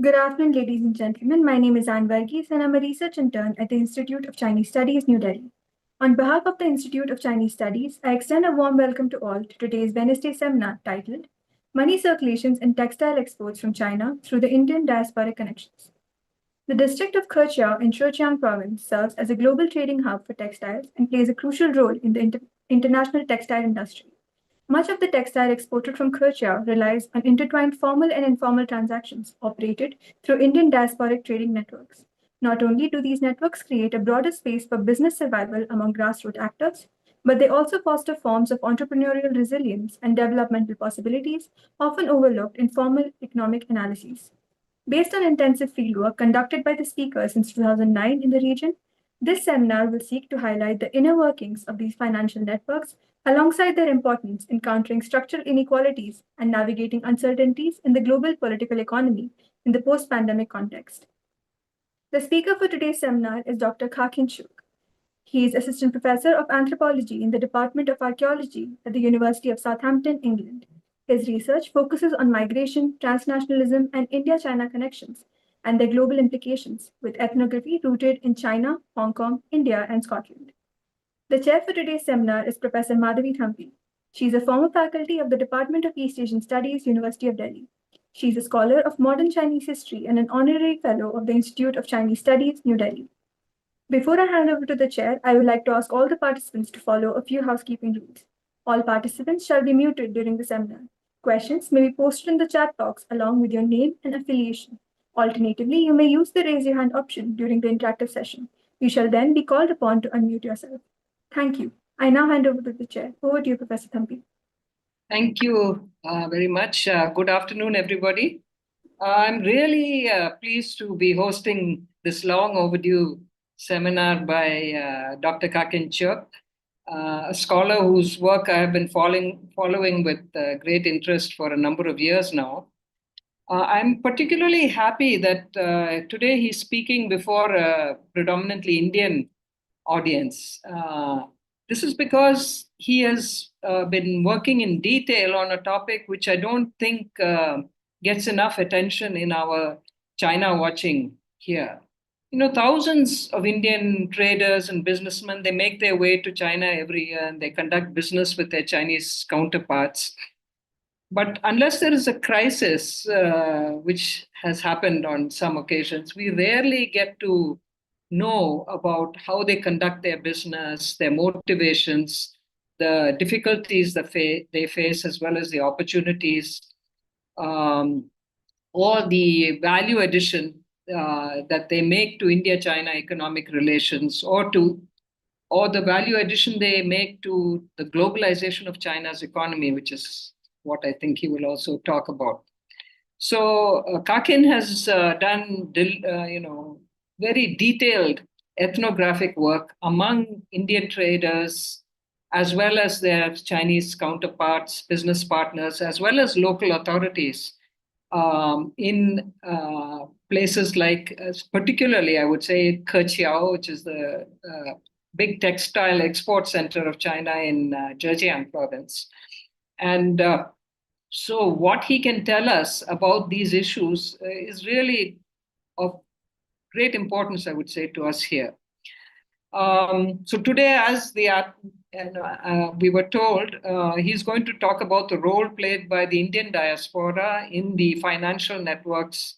Good afternoon, ladies and gentlemen. My name is Anne Varghese, and I'm a research intern at the Institute of Chinese Studies, New Delhi. On behalf of the Institute of Chinese Studies, I extend a warm welcome to all to today's Wednesday seminar titled Money Circulations in Textile Exports from China Through the Indian Diasporic Connections. The district of Keqiao in Zhejiang Province serves as a global trading hub for textiles and plays a crucial role in the international textile industry. Much of the textile exported from Keqiao relies on intertwined formal and informal transactions operated through Indian diasporic trading networks. Not only do these networks create a broader space for business survival among grassroots actors, but they also foster forms of entrepreneurial resilience and developmental possibilities often overlooked in formal economic analyses. Based on intensive fieldwork conducted by the speakers since 2009 in the region, this seminar will seek to highlight the inner workings of these financial networks alongside their importance in countering structural inequalities and navigating uncertainties in the global political economy in the post pandemic context. The speaker for today's seminar is Dr. Kakin Chuk. He is Assistant Professor of Anthropology in the Department of Archaeology at the University of Southampton, England. His research focuses on migration, transnationalism, and India China connections and their global implications, with ethnography rooted in China, Hong Kong, India, and Scotland. The chair for today's seminar is Professor Madhavi Thampi. She is a former faculty of the Department of East Asian Studies, University of Delhi. She is a scholar of modern Chinese history and an honorary fellow of the Institute of Chinese Studies, New Delhi. Before I hand over to the chair, I would like to ask all the participants to follow a few housekeeping rules. All participants shall be muted during the seminar. Questions may be posted in the chat box along with your name and affiliation. Alternatively, you may use the raise your hand option during the interactive session. You shall then be called upon to unmute yourself. Thank you. I now hand over to the chair. Over to you, Professor Thampi. Thank you very much. Good afternoon, everybody. I'm really pleased to be hosting this long overdue seminar by Dr. Kakin Chuk, a scholar whose work I have been following with great interest for a number of years now. I'm particularly happy that today he's speaking before a predominantly Indian audience. This is because he has been working in detail on a topic which I don't think gets enough attention in our China watching here. You know, thousands of Indian traders and businessmen, they make their way to China every year and they conduct business with their Chinese counterparts. But unless there is a crisis, which has happened on some occasions, we rarely get to know about how they conduct their business, their motivations, the difficulties that they face, as well as the opportunities, or the value addition that they make to India-China economic relations, or the value addition they make to the globalization of China's economy, which is what I think he will also talk about. So Kakin has done, very detailed ethnographic work among Indian traders, as well as their Chinese counterparts, business partners, as well as local authorities in places like, particularly, I would say, Keqiao, which is the big textile export center of China in Zhejiang Province. And so what he can tell us about these issues is really of great importance, I would say, to us here. So today, as we were told, he's going to talk about the role played by the Indian diaspora in the financial networks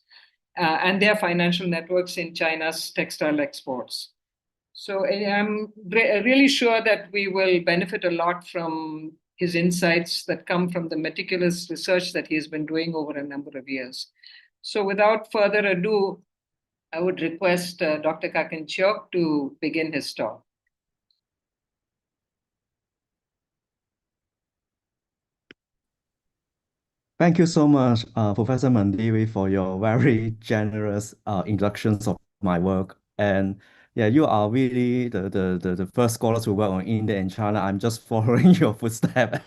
and their financial networks in China's textile exports. So I'm really sure that we will benefit a lot from his insights that come from the meticulous research that he's been doing over a number of years. So without further ado, I would request Dr. Kakin Chuk to begin his talk. Thank you so much, Professor Mandevi, for your very generous introductions of my work. And yeah, you are really the first scholar to work on India and China. I'm just following your footsteps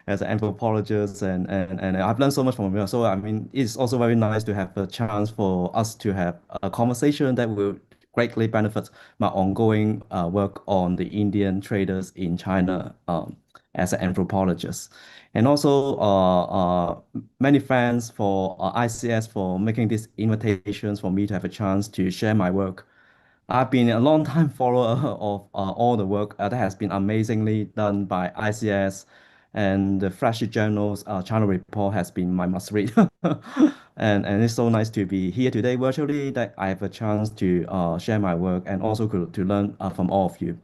as an anthropologist, and I've learned so much from you. So I mean, it's also very nice to have a chance for us to have a conversation that will greatly benefit my ongoing work on the Indian traders in China. as an anthropologist. And also, many thanks for ICS for making these invitations for me to have a chance to share my work. I've been a long time follower of all the work that has been amazingly done by ICS, and the flashy journals China Report has been my must read. And it's so nice to be here today virtually that I have a chance to share my work and also to learn from all of you.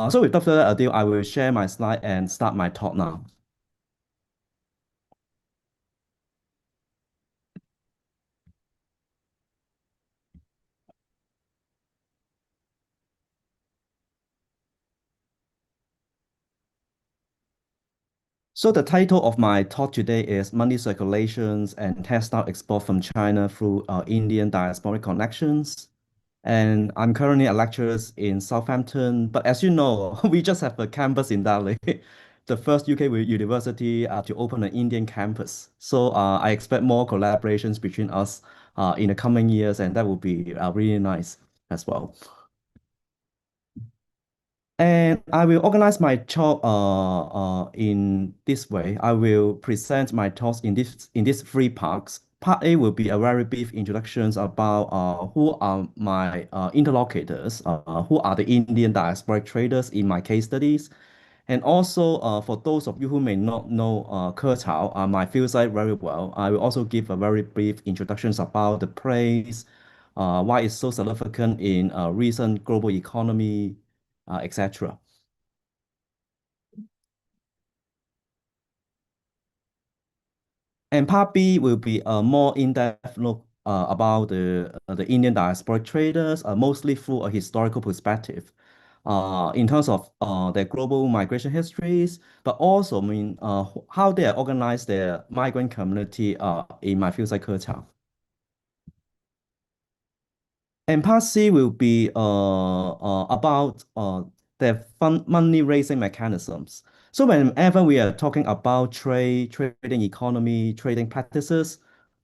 So without further ado, I will share my slide and start my talk now. So the title of my talk today is Money Circulations and Textile Export from China through Indian Diasporic Connections. And I'm currently a lecturer in Southampton, but as you know, we just have a campus in Delhi, the first UK university to open an Indian campus. So I expect more collaborations between us in the coming years, and that will be really nice as well. And I will organize my talk in this way. I will present my talks in these three parts. Part A will be a very brief introductions about who are my interlocutors, who are the Indian diasporic traders in my case studies. And also, for those of you who may not know Keqiao, my field site very well, I will also give a very brief introductions about the place, why it's so significant in recent global economy, etc. And part B will be a more in-depth look about the Indian diasporic traders, mostly through a historical perspective, in terms of their global migration histories, but also how they organize their migrant community in my field cycle. And part C will be about their fund money raising mechanisms. So whenever we are talking about trading economy, trading practices,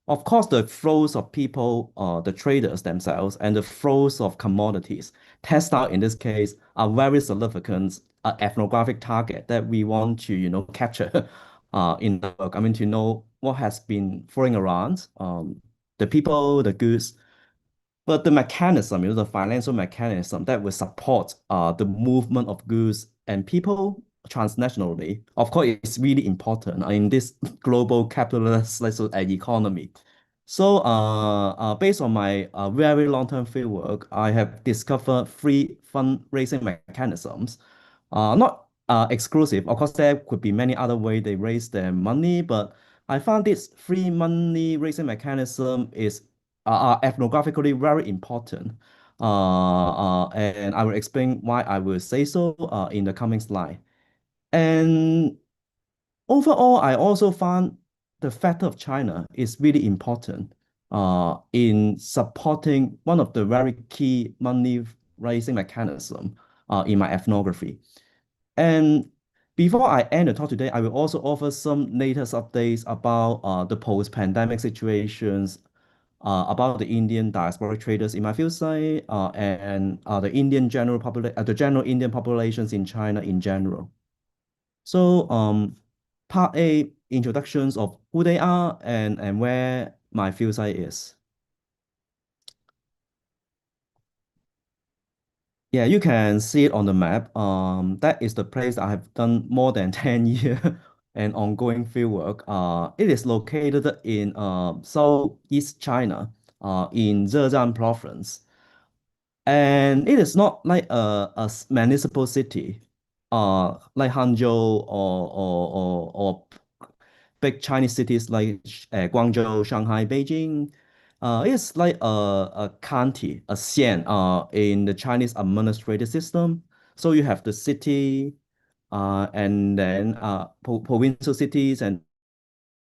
of course, the flows of people, the traders themselves, and the flows of commodities, textile in this case, are very significant ethnographic target that we want to, capture in the work. I mean, to know what has been flowing around, the people, the goods, but the mechanism, the financial mechanism that will support the movement of goods and people transnationally, of course, it's really important in this global capitalist economy. So, based on my very long-term fieldwork, I have discovered three fundraising mechanisms. Not exclusive. Of course, there could be many other ways they raise their money, but I found this free money raising mechanism is are ethnographically very important. And I will explain why I will say so in the coming slide. And overall, I also found the factor of China is really important in supporting one of the very key money raising mechanism in my ethnography. And before I end the talk today, I will also offer some latest updates about the post-pandemic situations, about the Indian diasporic traders in my field site, and the general Indian populations in China in general. So, part A, introductions of who they are and where my field site is. Yeah, you can see it on the map. That is the place I have done more than 10 years and ongoing field work. It is located in southeast China, in Zhejiang Province. And it is not like a municipal city, like Hangzhou or big Chinese cities like Guangzhou, Shanghai, Beijing. It's like a county, a xian, in the Chinese administrative system. So you have the city, and then provincial cities, and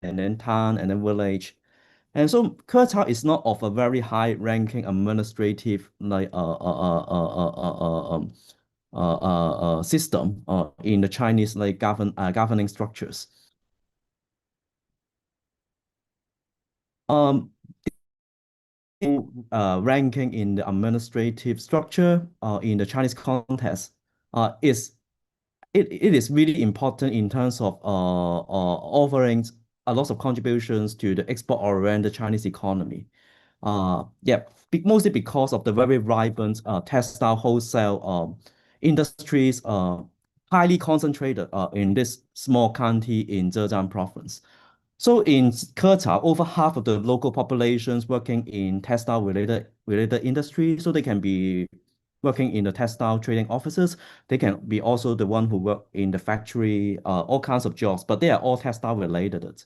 then town, and then village. And so Keqiao is not of a very high ranking administrative system in the Chinese governing structures. Um, Ranking in the administrative structure in the Chinese context is it is really important in terms of offering a lot of contributions to the export-oriented Chinese economy. Yeah, mostly because of the very vibrant textile wholesale industries, highly concentrated in this small county in Zhejiang Province. So in Keqiao, over half of the local populations working in textile related industry, so they can be working in the textile trading offices. They can be also the one who work in the factory, all kinds of jobs, but they are all textile related.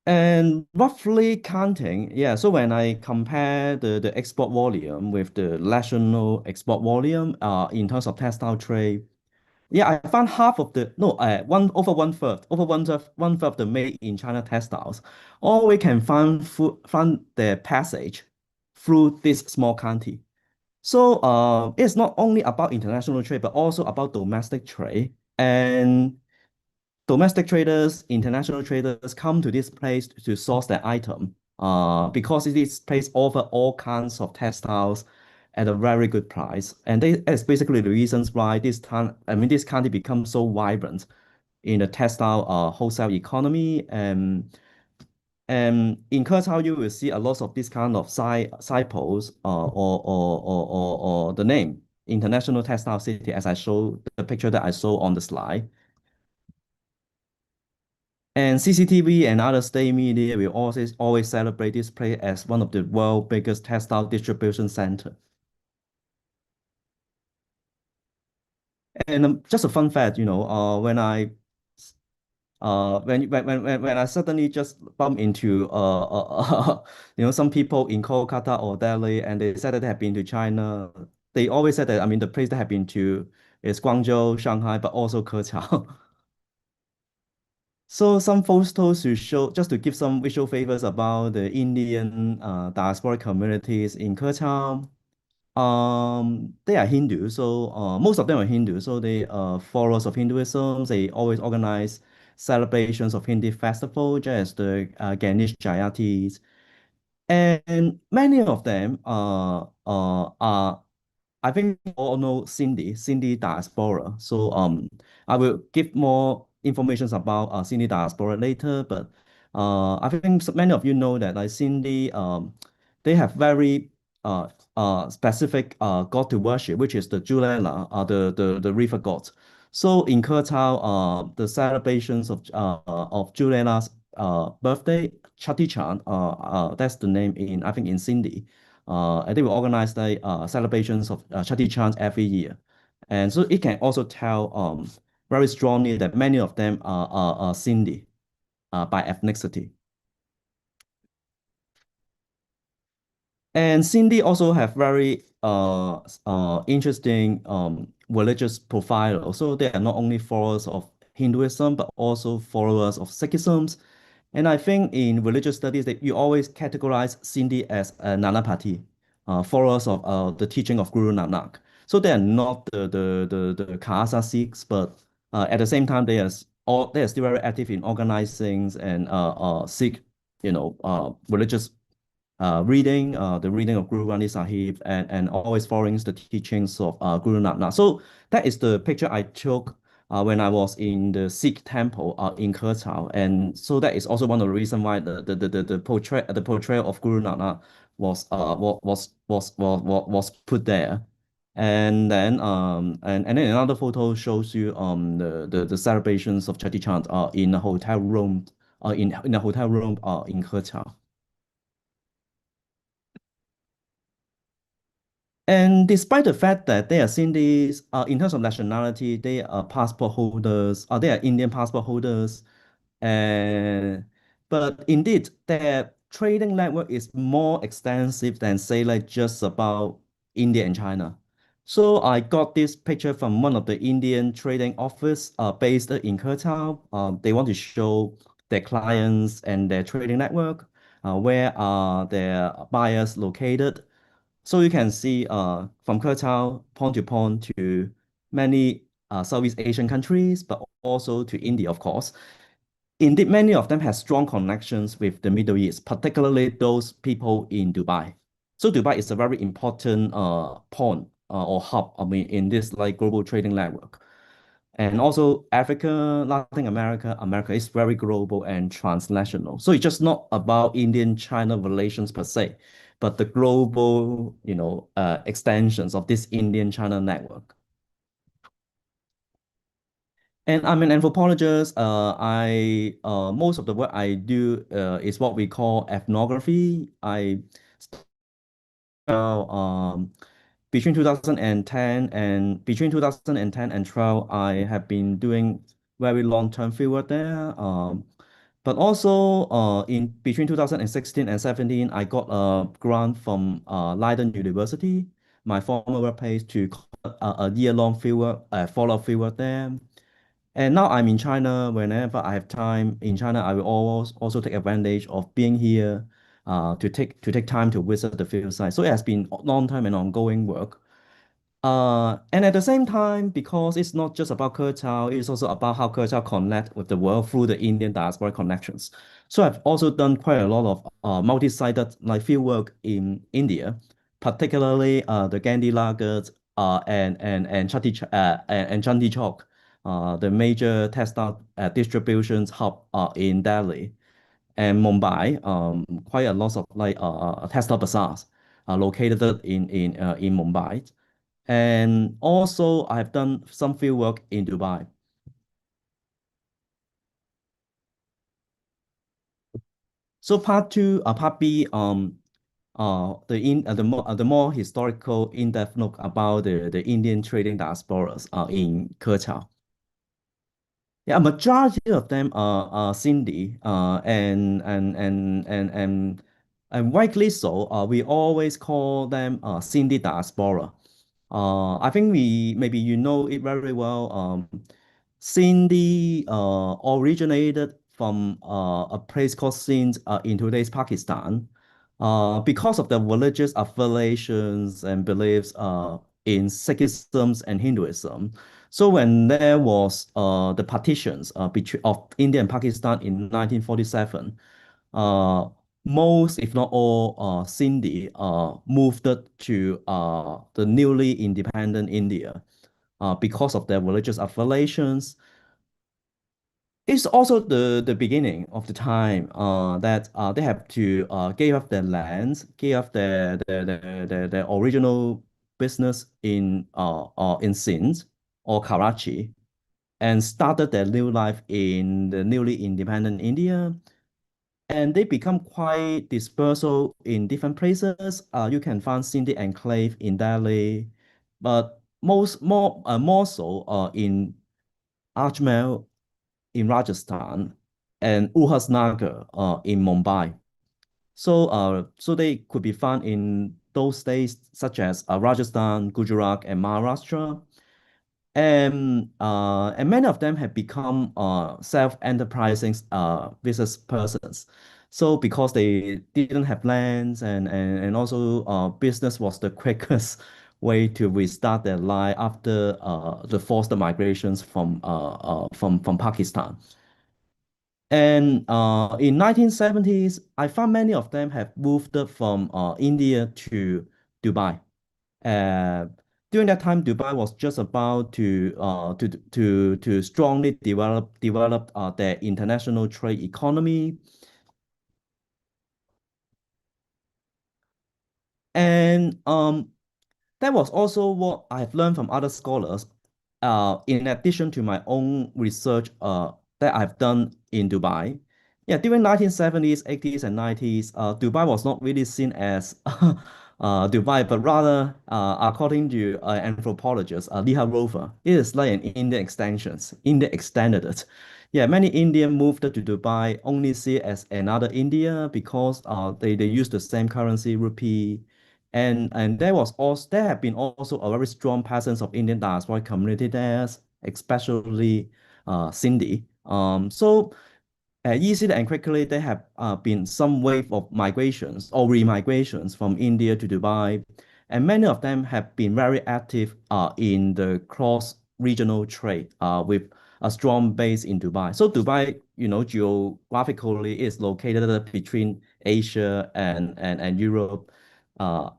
And roughly counting, yeah, so when I compare the export volume with the national export volume in terms of textile trade, yeah, I found half of the no, one third of the made in China textiles. All we can find their passage through this small county. So it's not only about international trade, but also about domestic trade. And domestic traders, international traders come to this place to source their item because this place offer all kinds of textiles at a very good price. And that's basically the reasons why this country becomes so vibrant in the textile wholesale economy. And in Keqiao, you will see a lot of this kind of side posts or the name International Textile City, as I show the picture that I saw on the slide. And CCTV and other state media will always celebrate this place as one of the world's biggest textile distribution center. And just a fun fact, when I suddenly just bump into some people in Kolkata or Delhi and they said that they have been to China, they always said that the place they have been to is Guangzhou, Shanghai, but also Keqiao. So some photos to show, just to give some visual favors about the Indian diasporic communities in Keqiao. They are Hindu, so most of them are Hindu, so they are followers of Hinduism. They always organize celebrations of Hindu festival, just as the Ganesh Jayatis, and many of them are I think you all know Cindy diaspora. So I will give more information about Cindy diaspora later, but I think many of you know that like Cindy they have very specific god to worship, which is the Julela, the river god. So in Keqiao, the celebrations of Julela's birthday, Chati Chan, that's the name in I think in Cindy. And they will organize the celebrations of Chati Chant every year. And so it can also tell very strongly that many of them are Sindhi by ethnicity. And Sindhi also have very interesting religious profile. So they are not only followers of Hinduism, but also followers of Sikhism. And I think in religious studies that you always categorize Sindhi as a Nanapati, followers of the teaching of Guru Nanak. So they are not the Khalsa Sikhs, but at the same time they are still very active in organizing and Sikh, religious the reading of Guru Granth Sahib, and always following the teachings of Guru Nanak. So that is the picture I took when I was in the Sikh temple in Keqiao, and so that is also one of the reasons why the portrayal of Guru Nanak was put there. And then another photo shows you the celebrations of Chati Chant in a hotel room in a hotel room in Keqiao. And despite the fact that they are Sindhis, in terms of nationality, they are passport holders, they are Indian passport holders, and but indeed, their trading network is more extensive than say like just about India and China. So I got this picture from one of the Indian trading office based in Keqiao. They want to show their clients and their trading network, where are their buyers located. So you can see from Keqiao point to point to many Southeast Asian countries, but also to India, of course. Indeed, many of them have strong connections with the Middle East, particularly those people in Dubai. So Dubai is a very important point or hub, I mean, in this like global trading network. And also Africa, Latin America, America is very global and transnational. So it's just not about Indian-China relations per se, but the global, extensions of this Indian-China network. And I'm an anthropologist. I Most of the work I do is what we call ethnography. I um, between 2010 and 12, I have been doing very long-term fieldwork there. But also in between 2016 and 17, I got a grant from Leiden University, my former workplace, to conduct a year-long fieldwork, follow-up fieldwork there. And now I'm in China. Whenever I have time in China, I will always also take advantage of being here to take time to visit the field site. So it has been a long time and ongoing work. And at the same time, because it's not just about Keqiao, it's also about how Keqiao connect with the world through the Indian diaspora connections. So I've also done quite a lot of multi-sided like field work in India, particularly the Gandhi Lagers and Chanti Chowk, the major textile distributions hub in Delhi and Mumbai. Quite a lot of like textile bazaars located in Mumbai. And also, I have done some field work in Dubai. So part B, the more historical in-depth look about the Indian trading diasporas in Keqiao. Yeah, a majority of them are Sindhi, and rightly so. We always call them Sindhi diaspora. I think maybe you know it very well. Sindhi originated from a place called Sindh in today's Pakistan because of the religious affiliations and beliefs in Sikhism and Hinduism. So when there was the partitions between of India and Pakistan in 1947, uh, most, if not all, Sindhi moved to the newly independent India because of their religious affiliations. It's also the beginning of the time that they have to give up their lands, give up their original business in Sindh or Karachi, and started their new life in the newly independent India. And they become quite dispersed in different places. You can find Sindhi enclave in Delhi, but more so in Ajmer in Rajasthan and Ulhasnagar in Mumbai. So they could be found in those states such as Rajasthan, Gujarat, and Maharashtra. And many of them have become self-enterprising business persons. So because they didn't have lands and also business was the quickest way to restart their life after the forced migrations from Pakistan. And in 1970s, I found many of them have moved from India to Dubai. Uh, During that time, Dubai was just about to strongly develop their international trade economy. And that was also what I've learned from other scholars, in addition to my own research that I've done in Dubai. Yeah, during 1970s, 80s, and 90s, Dubai was not really seen as Dubai, but rather, according to anthropologist Liha Rover, it is like an Indian extension. India extended it. Yeah, many Indians moved to Dubai only see it as another India because they use the same currency, rupee, and there have been also a very strong presence of Indian diaspora community there, especially Sindhi. So easily and quickly there have been some wave of migrations or remigrations from India to Dubai, and many of them have been very active in the cross-regional trade with a strong base in Dubai. So Dubai, geographically is located between Asia and Europe. Uh,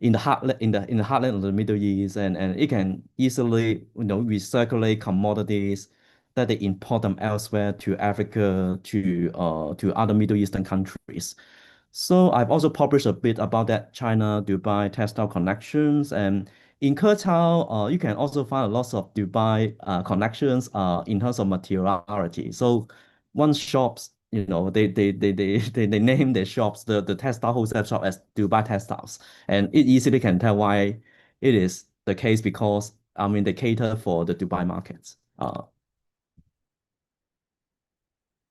in the heartland in the heartland of the Middle East, and it can easily recirculate commodities that they import them elsewhere to Africa, to other Middle Eastern countries. So I've also published a bit about that China-Dubai textile connections, and in Keqiao, you can also find a lot of Dubai connections in terms of materiality. So one shops, they name their shops, the textile wholesale shop as Dubai Textiles, and it easily can tell why it is the case because I mean they cater for the Dubai markets.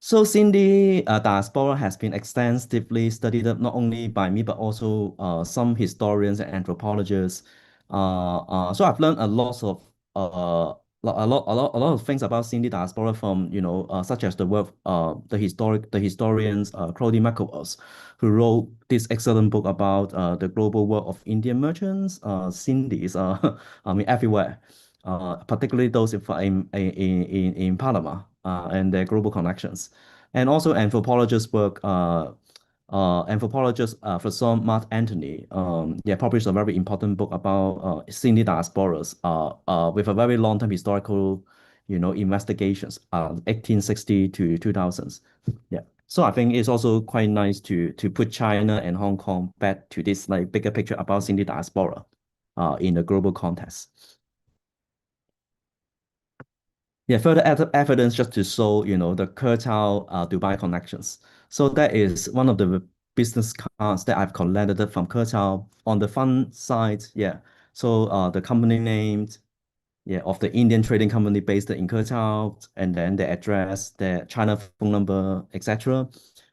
So Cindy, diaspora has been extensively studied up not only by me but also some historians and anthropologists. So I've learned a lot of things about Cindy diaspora from such as the work the historians Claudie McElroy, who wrote this excellent book about the global work of Indian merchants. Cindy's I mean everywhere, particularly those in Panama and their global connections. And also anthropologists work, anthropologist Professor Mark Anthony, published a very important book about Sindhi diasporas with a very long-term historical, investigations, 1860 to 2000s. Yeah. So I think it's also quite nice to put China and Hong Kong back to this like bigger picture about Sindhi diaspora in the global context. Yeah, further evidence just to show, the Keqiao Dubai connections. So that is one of the business cards that I've collected from Keqiao. On the front side, yeah. So the company names, yeah, of the Indian trading company based in Keqiao, and then the address, the China phone number, etc.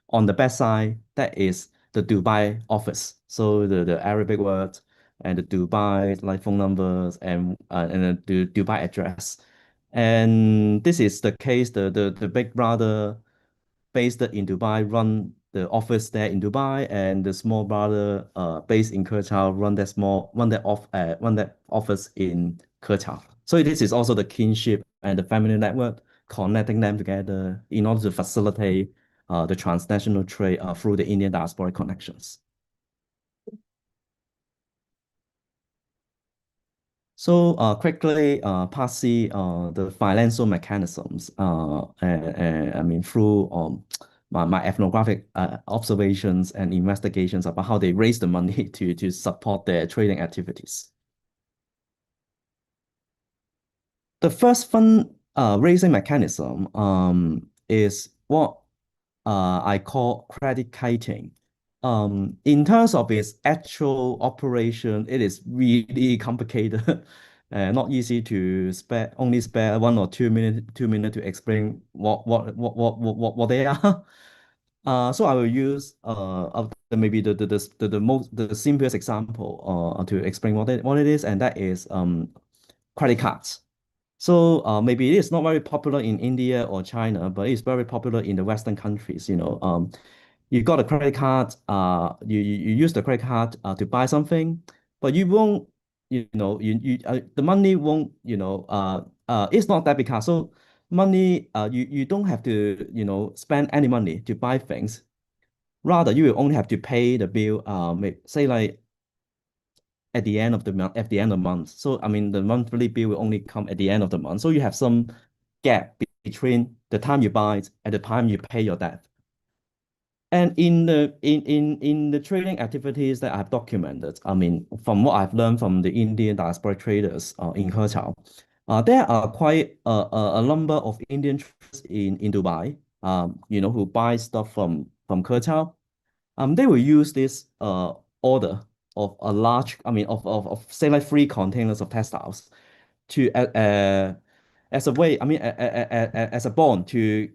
On the back side, that is the Dubai office. So the Arabic word and the Dubai like phone numbers and the Dubai address. And this is the case, the big brother based in Dubai run the office there in Dubai, and the small brother based in Keqiao run that office in Keqiao. So this is also the kinship and the family network connecting them together in order to facilitate the transnational trade through the Indian diasporic connections. So quickly, passing the financial mechanisms, and I mean through my ethnographic observations and investigations about how they raise the money to support their trading activities. The first fund raising mechanism is what I call credit kiting. In terms of its actual operation, it is really complicated and not easy to spare 1 or 2 minutes to explain what they are. So I will use maybe the simplest example to explain what it is, and that is credit cards. So maybe it is not very popular in India or China, but it's very popular in the Western countries. You got a credit card, you use the credit card to buy something, but you won't, the money won't, it's not debit card. So money, you don't have to, spend any money to buy things. Rather, you will only have to pay the bill, say like at the end of the month, at the end of the month. So I mean, the monthly bill will only come at the end of the month. So you have some gap between the time you buy it and the time you pay your debt. And in the trading activities that I've documented, I mean, from what I've learned from the Indian diaspora traders in Keqiao, there are quite a number of Indian traders in Dubai, who buy stuff from Keqiao. They will use this order of a large, I mean, of say like 3 containers of textiles to as a way, I mean, as a bond to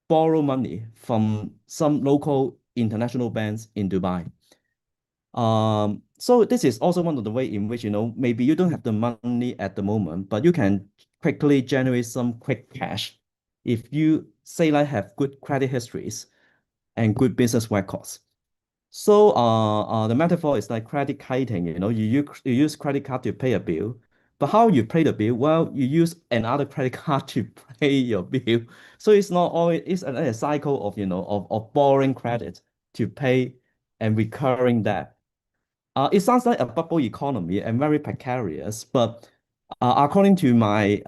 borrow money from some local international banks in Dubai. So this is also one of the way in which, maybe you don't have the money at the moment, but you can quickly generate some quick cash if you say like have good credit histories and good business records. So the metaphor is like credit kiting, you use credit card to pay a bill, but how you pay the bill? Well, you use another credit card to pay your bill. So it's not always, it's a cycle of, of borrowing credit to pay and recurring debt. It sounds like a bubble economy and very precarious, but according to my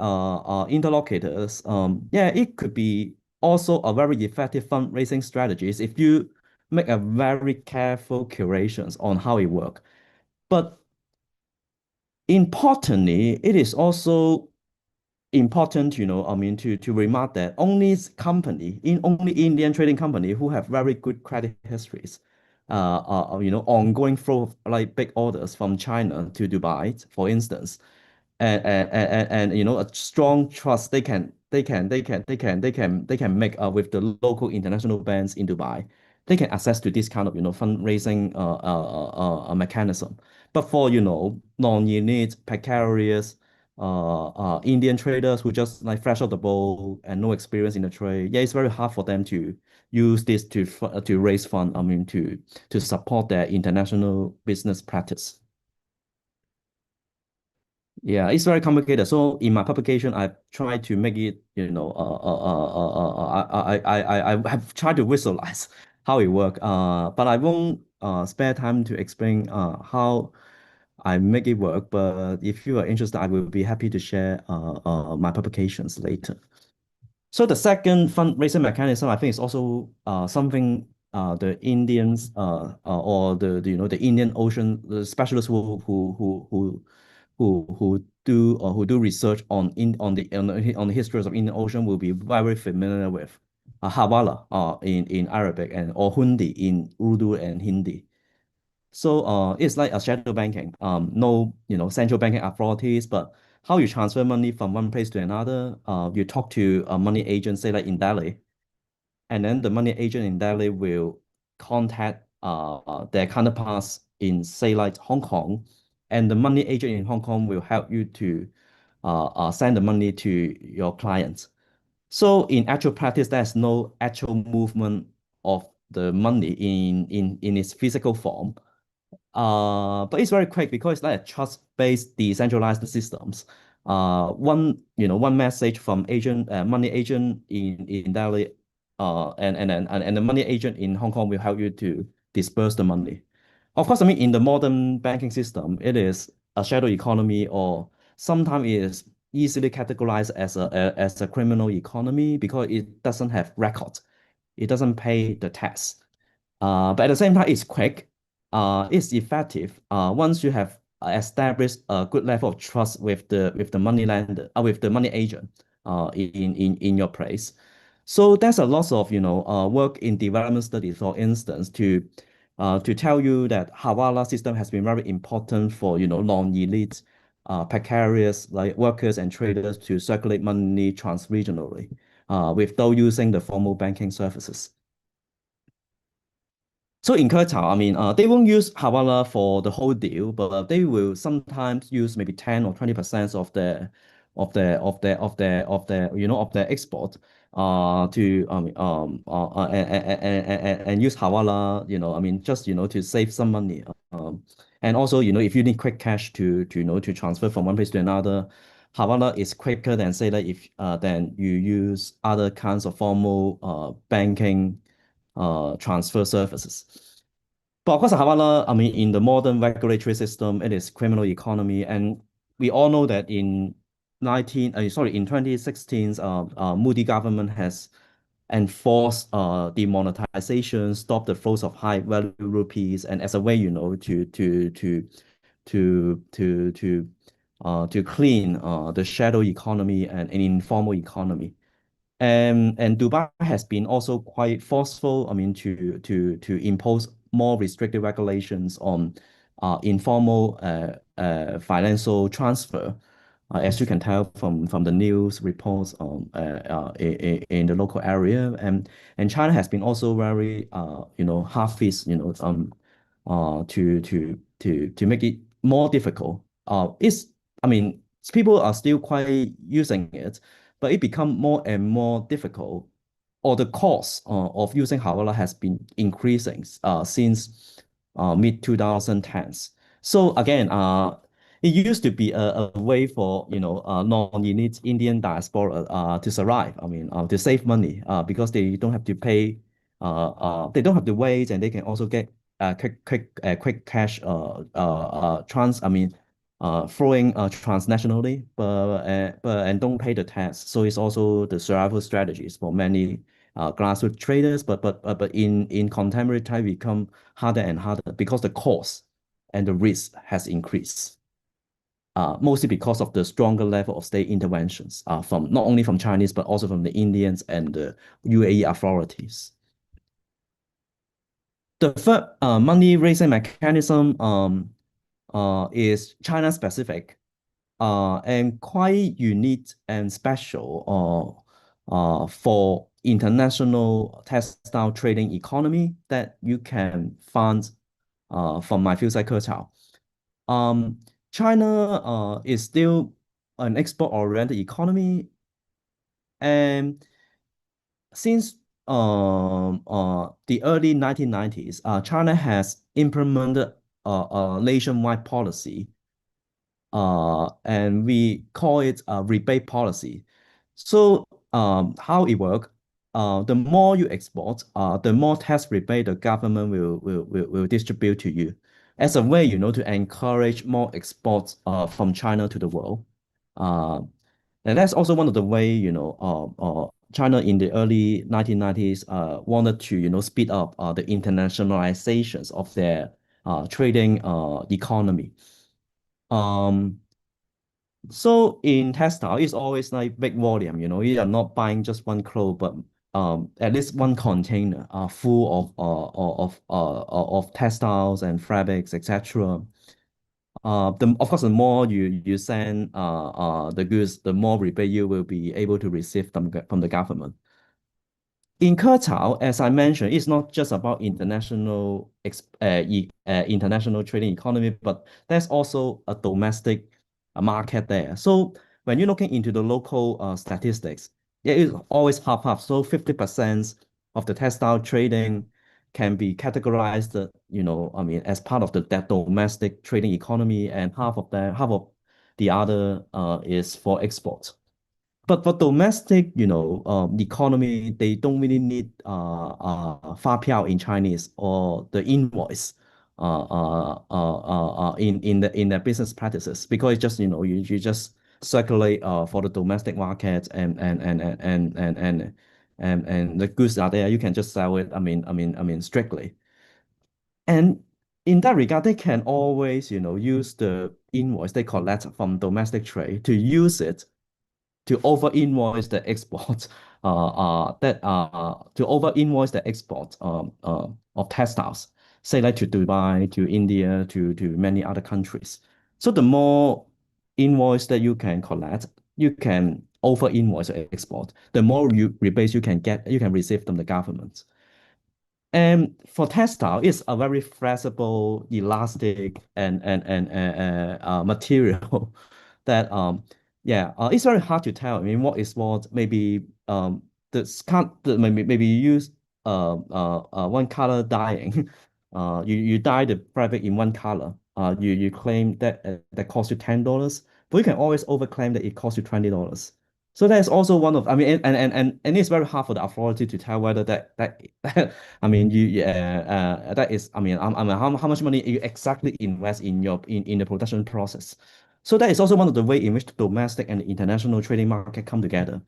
interlocutors, yeah, it could be also a very effective fundraising strategies if you make a very careful curations on how it works. But importantly, it is also important, to remark that only Indian trading company who have very good credit histories, ongoing flow of like big orders from China to Dubai, for instance, and a strong trust they can make with the local international banks in Dubai. They can access to this kind of fundraising mechanism. But for non-elite, precarious Indian traders who just like fresh out the bowl and no experience in the trade, yeah, it's very hard for them to use this to raise fund. I mean to support their international business practice. Yeah, it's very complicated. So in my publication, I try to make it, I have tried to visualize how it works. But I won't spare time to explain how I make it work. But if you are interested, I will be happy to share my publications later. So the second fundraising mechanism, I think, is also something the Indians or the Indian Ocean the specialists who do research on the histories of Indian Ocean will be very familiar with Hawala in Arabic and or Hundi in Urdu and Hindi. So it's like a shadow banking. No, central banking authorities, but how you transfer money from one place to another. You talk to a money agent, say like in Delhi, and then the money agent in Delhi will contact their counterparts in say like Hong Kong, and the money agent in Hong Kong will help you to send the money to your clients. So in actual practice, there's no actual movement of the money in its physical form. But it's very quick because it's like a trust-based decentralized systems. One message from money agent in Delhi, and the money agent in Hong Kong will help you to disperse the money. Of course, I mean in the modern banking system, it is a shadow economy, or sometimes it is easily categorized as a criminal economy because it doesn't have records. It doesn't pay the tax. But at the same time, it's quick, it's effective. Once you have established a good level of trust with the money lender, with the money agent, in your place. So there's a lot of work in development studies, for instance, to tell you that Hawala system has been very important for non-elite, precarious like workers and traders to circulate money transregionally, without using the formal banking services. So in Keqiao, I mean, they won't use Hawala for the whole deal, but they will sometimes use maybe 10 or 20% of their export to and use Hawala, I mean, just to save some money. And also, if you need quick cash to transfer from one place to another, Hawala is quicker than say that if than you use other kinds of formal banking transfer services. But of course, Havana, I mean, in the modern regulatory system, it is criminal economy, and we all know that in 2016, Moody government has enforced demonetization, stop the flows of high value rupees, and as a way, to clean the shadow economy and informal economy. And Dubai has been also quite forceful, I mean, to impose more restrictive regulations on informal financial transfer, as you can tell from the news reports in the local area. And China has been also very half-is, to make it more difficult. I mean, people are still quite using it, but it become more and more difficult, or the cost of using Hawala has been increasing since mid 2010s. So again, it used to be a way for non-elite Indian diaspora to survive. I mean, to save money because they don't have to pay, they don't have to wait, and they can also get quick cash flowing transnationally, but and don't pay the tax. So it's also the survival strategies for many grassroots traders. But in contemporary time become harder and harder because the cost and the risk has increased. Mostly because of the stronger level of state interventions from not only from Chinese but also from the Indians and the UAE authorities. The third money raising mechanism is China specific and quite unique and special for international textile trading economy that you can find from my field site Keqiao. China is still an export-oriented economy, and since the early 1990s, China has implemented a nationwide policy, and we call it a rebate policy. So how it works, the more you export, the more tax rebate the government will distribute to you as a way, to encourage more exports from China to the world. And that's also one of the way, China in the early 1990s wanted to, speed up the internationalizations of their trading economy. So in textile, it's always like big volume, you are not buying just one clothes, but at least one container full of textiles and fabrics, etc. Of course, the more you send the goods, the more rebate you will be able to receive from the government. In Keqiao, as I mentioned, it's not just about international trading economy, but there's also a domestic market there. So when you're looking into the local statistics, it is always half-half. So 50% of the textile trading can be categorized, as part of that domestic trading economy, and half of the other is for export. But for domestic, economy, they don't really need fapiao in Chinese or the invoice in their business practices, because it's just, you just circulate for the domestic market, and the goods are there. You can just sell it. Strictly. And in that regard, they can always, use the invoice they collect from domestic trade to use it to over invoice the export of textiles, say like to Dubai, to India, to many other countries. So the more invoice that you can collect, you can over invoice the export. The more rebates you can receive from the government. And for textile, it's a very flexible, elastic, and material that it's very hard to tell. What is what? Maybe maybe you use one color dyeing. You dye the fabric in one color. You claim that costs you $10, but you can always overclaim that it costs you $20. So that's also one of, and it's very hard for the authority to tell whether that that is, how much money you exactly invest in the production process. So that is also one of the way in which the domestic and the international trading market come together.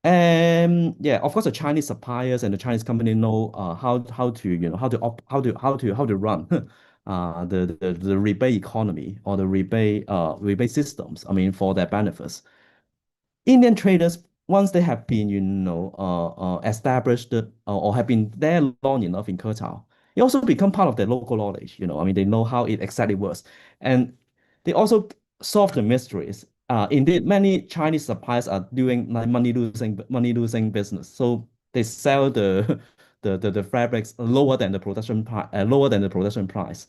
And yeah, of course, the Chinese suppliers and the Chinese company know how to run the rebate economy or the rebate systems. For their benefits. Indian traders, once they have been, established or have been there long enough in Keqiao, it also become part of their local knowledge. They know how it exactly works, and they also solve the mysteries. Indeed, many Chinese suppliers are doing like money losing business, so they sell the fabrics lower than the production price,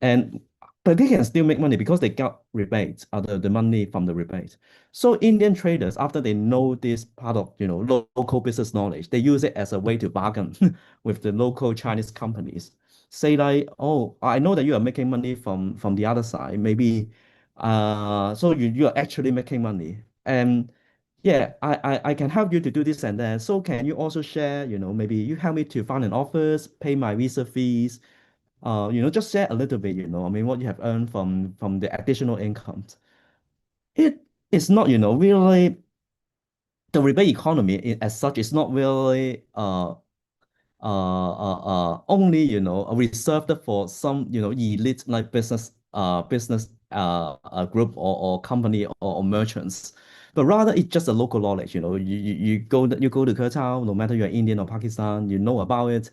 and but they can still make money because they got rebates, the money from the rebate. So Indian traders, after they know this part of local business knowledge, they use it as a way to bargain with the local Chinese companies. Say like, oh, I know that you are making money from the other side. Maybe so you are actually making money. And yeah, I can help you to do this and that. So can you also share, maybe you help me to find an office, pay my visa fees, just share a little bit, I mean, what you have earned from the additional incomes. It is not, really the rebate economy as such is not really only reserved for some elite like business group or company or merchants, but rather it's just a local knowledge. You go to Keqiao, no matter you're Indian or Pakistan, you know about it.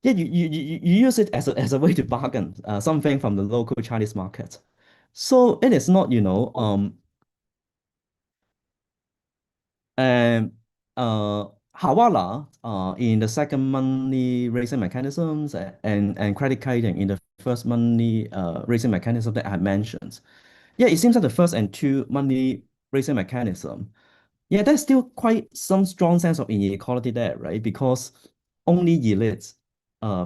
Yeah, you use it as a way to bargain something from the local Chinese market. So it is not, and Hawala in the second money raising mechanisms and credit carding in the first money raising mechanism that I had mentioned. Yeah, it seems that the first and two money raising mechanism, yeah, there's still quite some strong sense of inequality there, right? Because only elites, uh,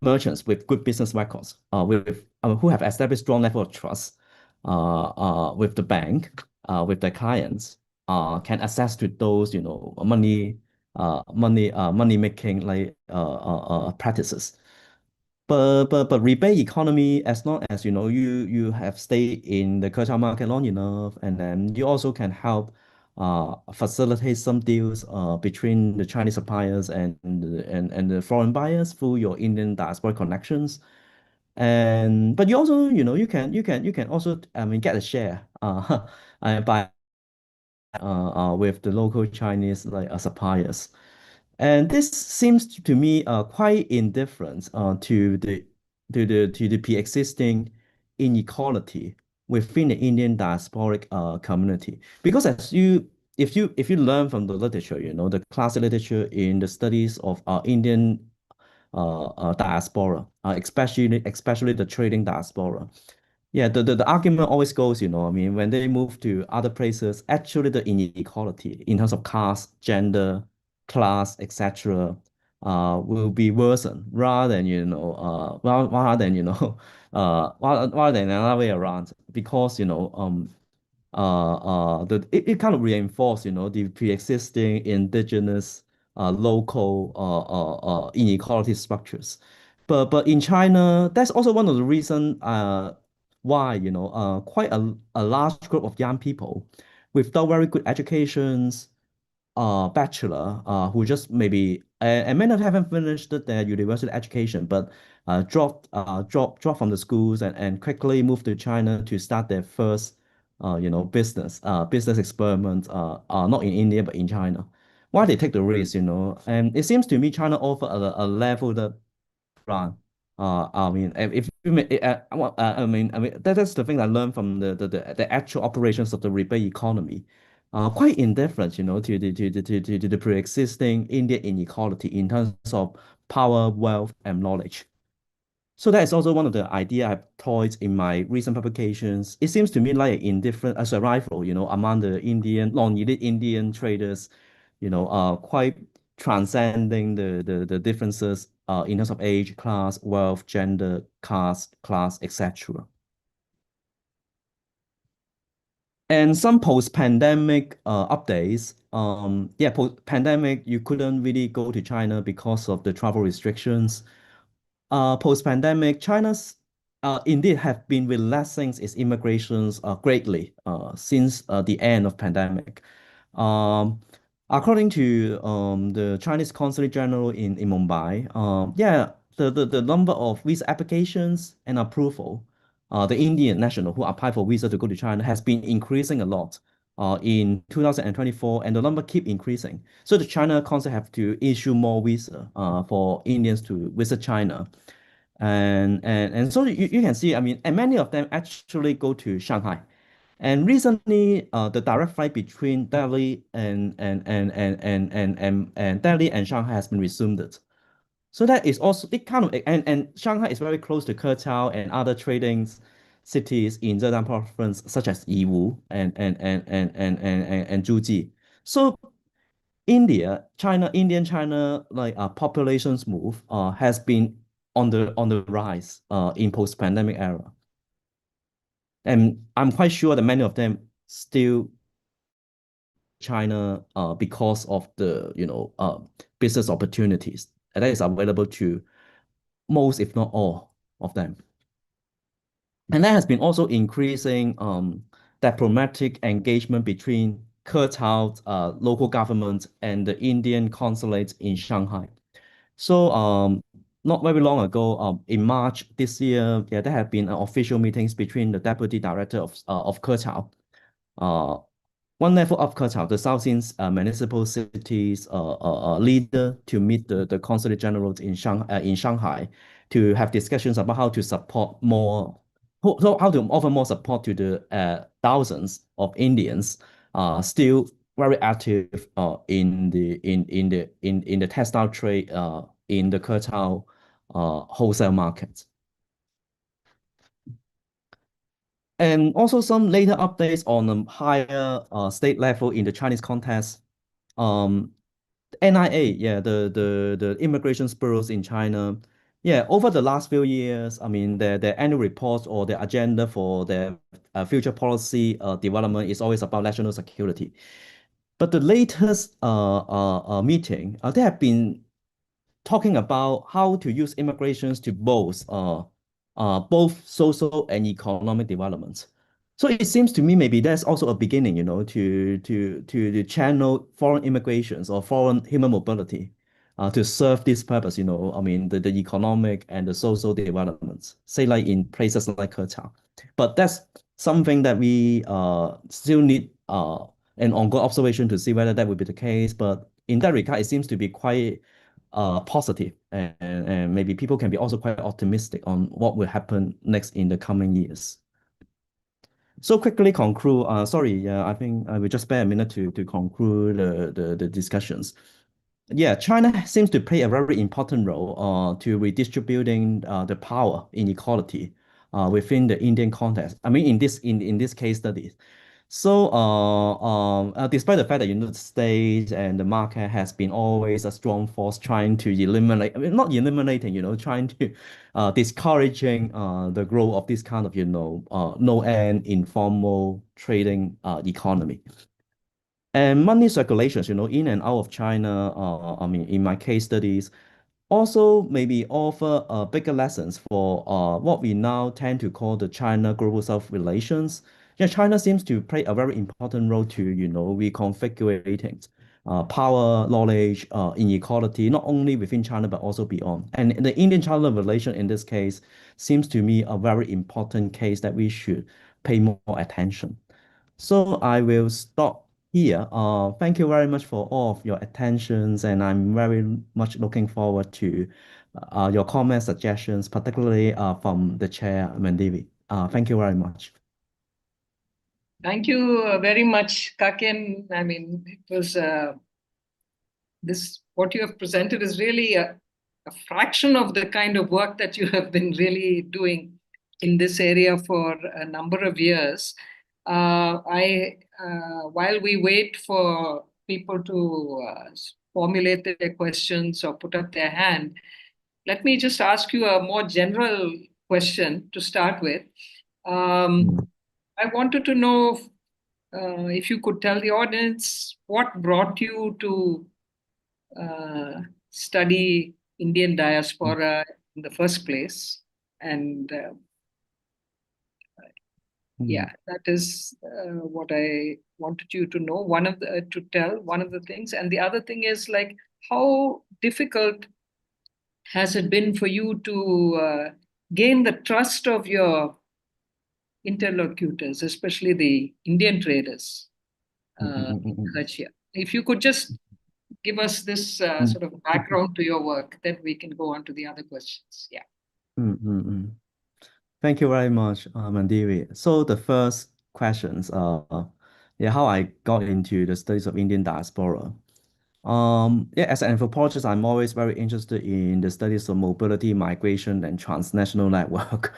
merchants with good business records, who have established strong level of trust, with the bank, with their clients, can access to those, money making like practices. But rebate economy, as long as you have stayed in the Keqiao market long enough, and then you also can help facilitate some deals between the Chinese suppliers and the foreign buyers through your Indian diaspora connections. And but you also, you can also, I mean, get a share by with the local Chinese like suppliers. And this seems to me quite indifferent to the pre-existing inequality within the Indian diasporic community. Because if you learn from the literature, the classic literature in the studies of Indian diaspora, especially the trading diaspora. Yeah, the argument always goes, I mean, when they move to other places, actually the inequality in terms of caste, gender, class, etc., will be worsened rather than, rather than, rather than another way around. Because, it kind of reinforce, the pre-existing indigenous, local, inequality structures. But in China, that's also one of the reasons why, quite a large group of young people without very good educations, bachelor, who just maybe and many of them haven't finished their university education, but dropped from the schools and quickly moved to China to start their first business experiment, not in India but in China. Why they take the risk, and it seems to me China offer a level that run. I mean, if you may, I mean, that's the thing I learned from the actual operations of the rebate economy. Quite indifferent, to the pre-existing Indian inequality in terms of power, wealth, and knowledge. So that is also one of the idea I've toyed in my recent publications. It seems to me like indifferent as a rival, among the Indian, non-elite Indian traders, quite transcending the differences in terms of age, class, wealth, gender, caste, class, etc. And some post-pandemic updates. Yeah, post-pandemic, you couldn't really go to China because of the travel restrictions. Post-pandemic, China's indeed have been relaxing its immigrations greatly since the end of pandemic. Um, According to the Chinese Consulate General in Mumbai, yeah, the number of visa applications and approval, the Indian national who apply for visa to go to China has been increasing a lot in 2024, and the number keep increasing. So the China Consulate have to issue more visa for Indians to visit China. And so you can see, I mean, and many of them actually go to Shanghai. And recently, the direct flight between Delhi and Delhi and Shanghai has been resumed. So that is also it kind of and Shanghai is very close to Keqiao and other trading cities in Zhejiang Province, such as Yiwu and Zhuji. So Indian China like populations move has been on the rise in post-pandemic era. And I'm quite sure that many of them still China because of the business opportunities that is available to most, if not all, of them. And there has been also increasing diplomatic engagement between Keqiao local government and the Indian consulate in Shanghai. So not very long ago, in March this year, yeah, there have been official meetings between the deputy director of Keqiao, uh, one level up Keqiao, the Southeast municipal cities leader, to meet the consulate generals in Shanghai to have discussions about how to support more, how to offer more support to the thousands of Indians still very active in the textile trade in the Keqiao wholesale market. And also some later updates on a higher state level in the Chinese context. NIA, yeah, the immigration bureaus in China, yeah, over the last few years, I mean, their annual reports or their agenda for their future policy development is always about national security. But the latest meeting, they have been talking about how to use immigrations to both social and economic development. So it seems to me maybe that's also a beginning, to channel foreign immigrations or foreign human mobility to serve this purpose, I mean, the economic and the social developments, say like in places like Keqiao. But that's something that we still need an ongoing observation to see whether that would be the case. But in that regard, it seems to be quite positive, and maybe people can be also quite optimistic on what will happen next in the coming years. So quickly conclude, sorry, I think I will just spare a minute to conclude the discussions. Yeah, China seems to play a very important role to redistributing the power inequality within the Indian context. I mean, in this case study. So, despite the fact that United States and the market has been always a strong force trying to eliminate, I mean, not eliminating, trying to discouraging the growth of this kind of, no-end informal trading economy. And money circulations, in and out of China, I mean, in my case studies, also maybe offer bigger lessons for what we now tend to call the China Global South relations. Yeah, China seems to play a very important role to, reconfiguring power, knowledge, inequality, not only within China, but also beyond. And the Indian-China relation in this case seems to me a very important case that we should pay more attention. So I will stop here. Thank you very much for all of your attentions, and I'm very much looking forward to your comments, suggestions, particularly from the chair, Mandevi. Thank you very much. Thank you very much, Kaken. I mean, it was what you have presented is really a fraction of the kind of work that you have been really doing in this area for a number of years. While we wait for people to formulate their questions or put up their hand, let me just ask you a more general question to start with. I wanted to know if you could tell the audience what brought you to study Indian diaspora in the first place. And yeah, that is what I wanted you to know. One of the things, and the other thing is like, how difficult has it been for you to gain the trust of your interlocutors, especially the Indian traders in Keqiao? If you could just give us this sort of background to your work, then we can go on to the other questions. Yeah. Thank you very much, Mandevi. So the first questions, yeah, how I got into the studies of Indian diaspora. Yeah, as an anthropologist, I'm always very interested in the studies of mobility, migration, and transnational network.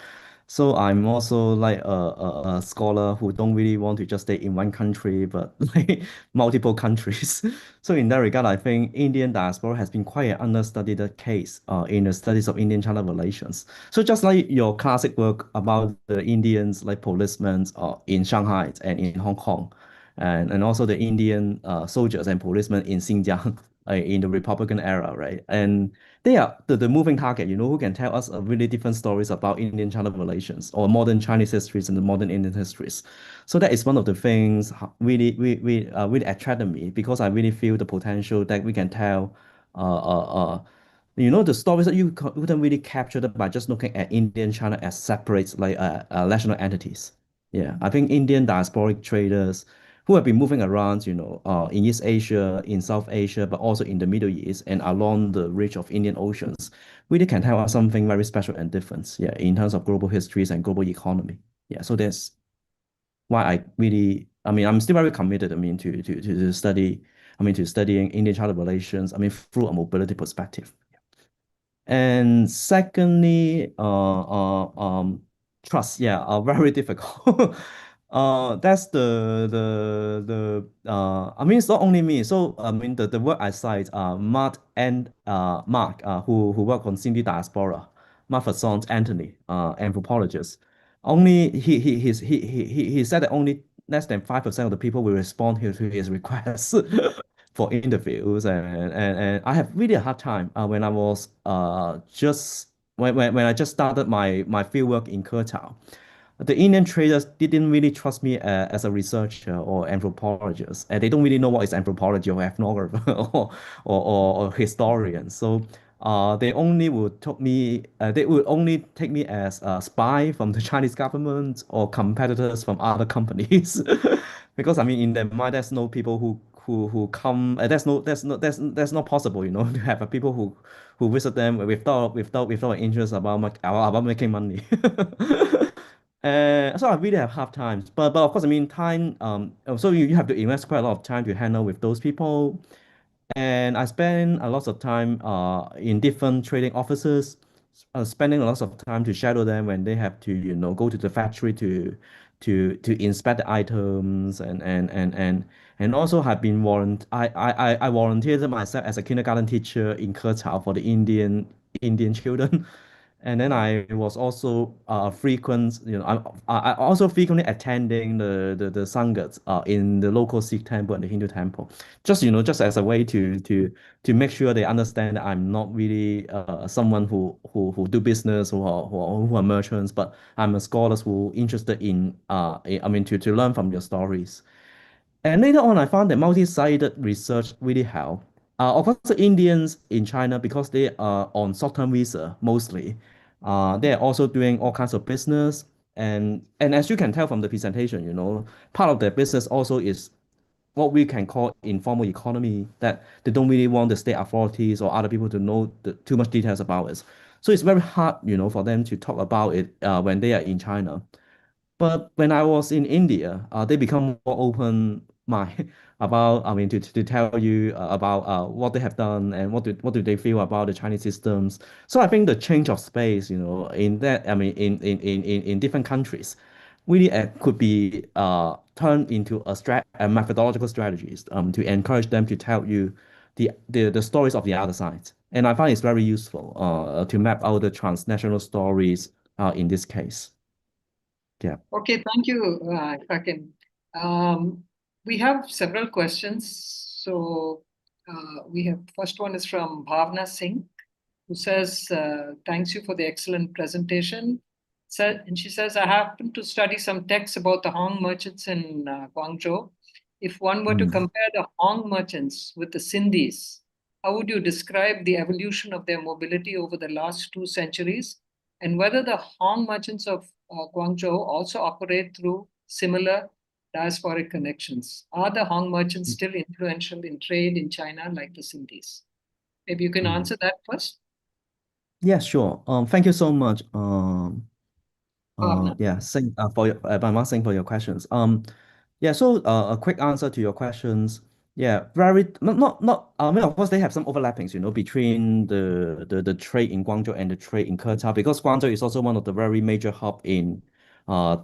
So I'm also like a scholar who don't really want to just stay in one country, but like multiple countries. So in that regard, I think Indian diaspora has been quite an understudied case in the studies of Indian-China relations. So just like your classic work about the Indians, like policemen in Shanghai and in Hong Kong, and also the Indian soldiers and policemen in Xinjiang in the Republican era, right? And they are the moving target, who can tell us really different stories about Indian-China relations or modern Chinese histories and the modern Indian histories. So that is one of the things really attracted me because I really feel the potential that we can tell the stories that you couldn't really capture that by just looking at Indian China as separate like national entities. Yeah, I think Indian diasporic traders who have been moving around, in East Asia, in South Asia, but also in the Middle East and along the reach of Indian Oceans, really can tell us something very special and different. Yeah, in terms of global histories and global economy. Yeah, so that's why I'm still very committed, to study, to studying Indian-China relations, through a mobility perspective. And secondly, trust, yeah, very difficult. That's it's not only me. So the work I cite, Mark, who work on Cindy diaspora, Mark Fasson's Anthony, anthropologist. Only he said that only less than 5% of the people will respond to his requests for interviews, and I have really a hard time when I was just when I just started my fieldwork in Keqiao. The Indian traders didn't really trust me as a researcher or anthropologist, and they don't really know what is anthropology or ethnographer or historian. So they would only take me as a spy from the Chinese government or competitors from other companies. Because in their mind, there's no people who come. That's not possible, to have a people who visit them without an interest about making money. So I really have hard times, but of course, time. So you have to invest quite a lot of time to handle with those people, and I spend a lot of time in different trading offices, spending a lot of time to shadow them when they have to, go to the factory to inspect the items and also have been I volunteered myself as a kindergarten teacher in Keqiao for the Indian children. And then I was also frequent, I also frequently attending the sangats in the local Sikh temple and the Hindu temple, just as a way to make sure they understand that I'm not really someone who do business who are merchants, but I'm a scholar who interested in to learn from your stories. And later on, I found that multi-sided research really helped. Of course, the Indians in China, because they are on short-term visa mostly, they are also doing all kinds of business. And as you can tell from the presentation, part of their business also is what we can call informal economy, that they don't really want the state authorities or other people to know too much details about it. So it's very hard, for them to talk about it when they are in China. But when I was in India, they become more open mind about, to tell you about what they have done and what do they feel about the Chinese systems. So I think the change of space, in that, in different countries, really could be turned into a methodological strategies to encourage them to tell you the stories of the other side. And I find it's very useful to map out the transnational stories in this case. Yeah. Okay, thank you, if I can. We have several questions. So we have first one is from Bhavna Singh, who says, thanks you for the excellent presentation. And she says, I happen to study some texts about the Hong merchants in Guangzhou. If one were to compare the Hong merchants with the Sindhis, how would you describe the evolution of their mobility over the last 2 centuries, and whether the Hong merchants of Guangzhou also operate through similar diasporic connections? Are the Hong merchants still influential in trade in China like the Sindhis? Maybe you can answer that first. Yeah, sure. Thank you so much. Bhavna. Yeah, for your, by Singh for your questions. Yeah, so a quick answer to your questions. Yeah, very not. Of course, they have some overlappings, between the trade in Guangzhou and the trade in Keqiao, because Guangzhou is also one of the very major hub in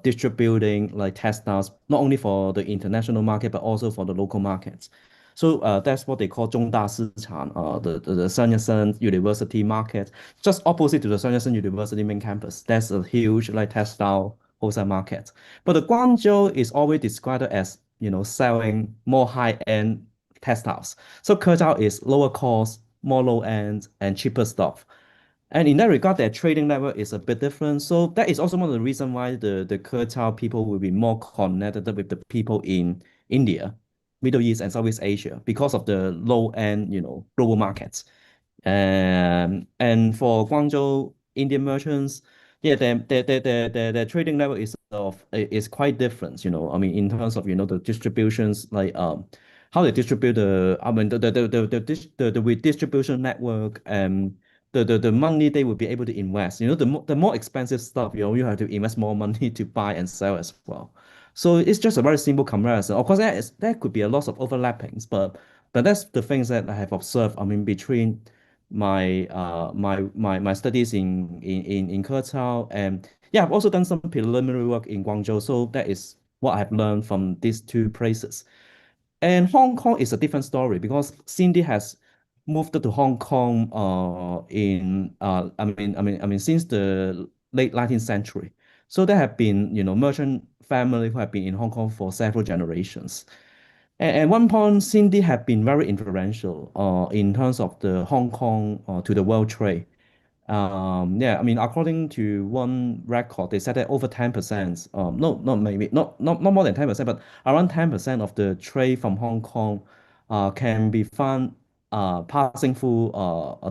distributing like textiles, not only for the international market but also for the local markets. So that's what they call 中大市场, the Sun Yat-sen University market, just opposite to the Sun Yat-sen University main campus. That's a huge like textile wholesale market. But the Guangzhou is always described as, selling more high-end textiles. So Keqiao is lower cost, more low end, and cheaper stuff. And in that regard, their trading network is a bit different. So that is also one of the reasons why the Keqiao people will be more connected with the people in India, Middle East, and Southeast Asia because of the low end, global markets. And for Guangzhou Indian merchants, yeah, their trading level is quite different, I mean, in terms of, the distributions, like how they distribute I mean the redistribution network and the money they will be able to invest. The more expensive stuff, you have to invest more money to buy and sell as well. So it's just a very simple comparison. Of course, there could be a lot of overlappings, but that's the things that I have observed. I mean, between my studies in Keqiao, and yeah, I've also done some preliminary work in Guangzhou. So that is what I have learned from these two places. And Hong Kong is a different story because Cindy has moved to Hong Kong since the late 19th century. So there have been, merchant family who have been in Hong Kong for several generations. And at one point, Cindy had been very influential in terms of the Hong Kong to the world trade. Yeah, I mean, according to one record, they said that over 10%, no, not maybe, not more than 10%, but around 10% of the trade from Hong Kong can be found passing through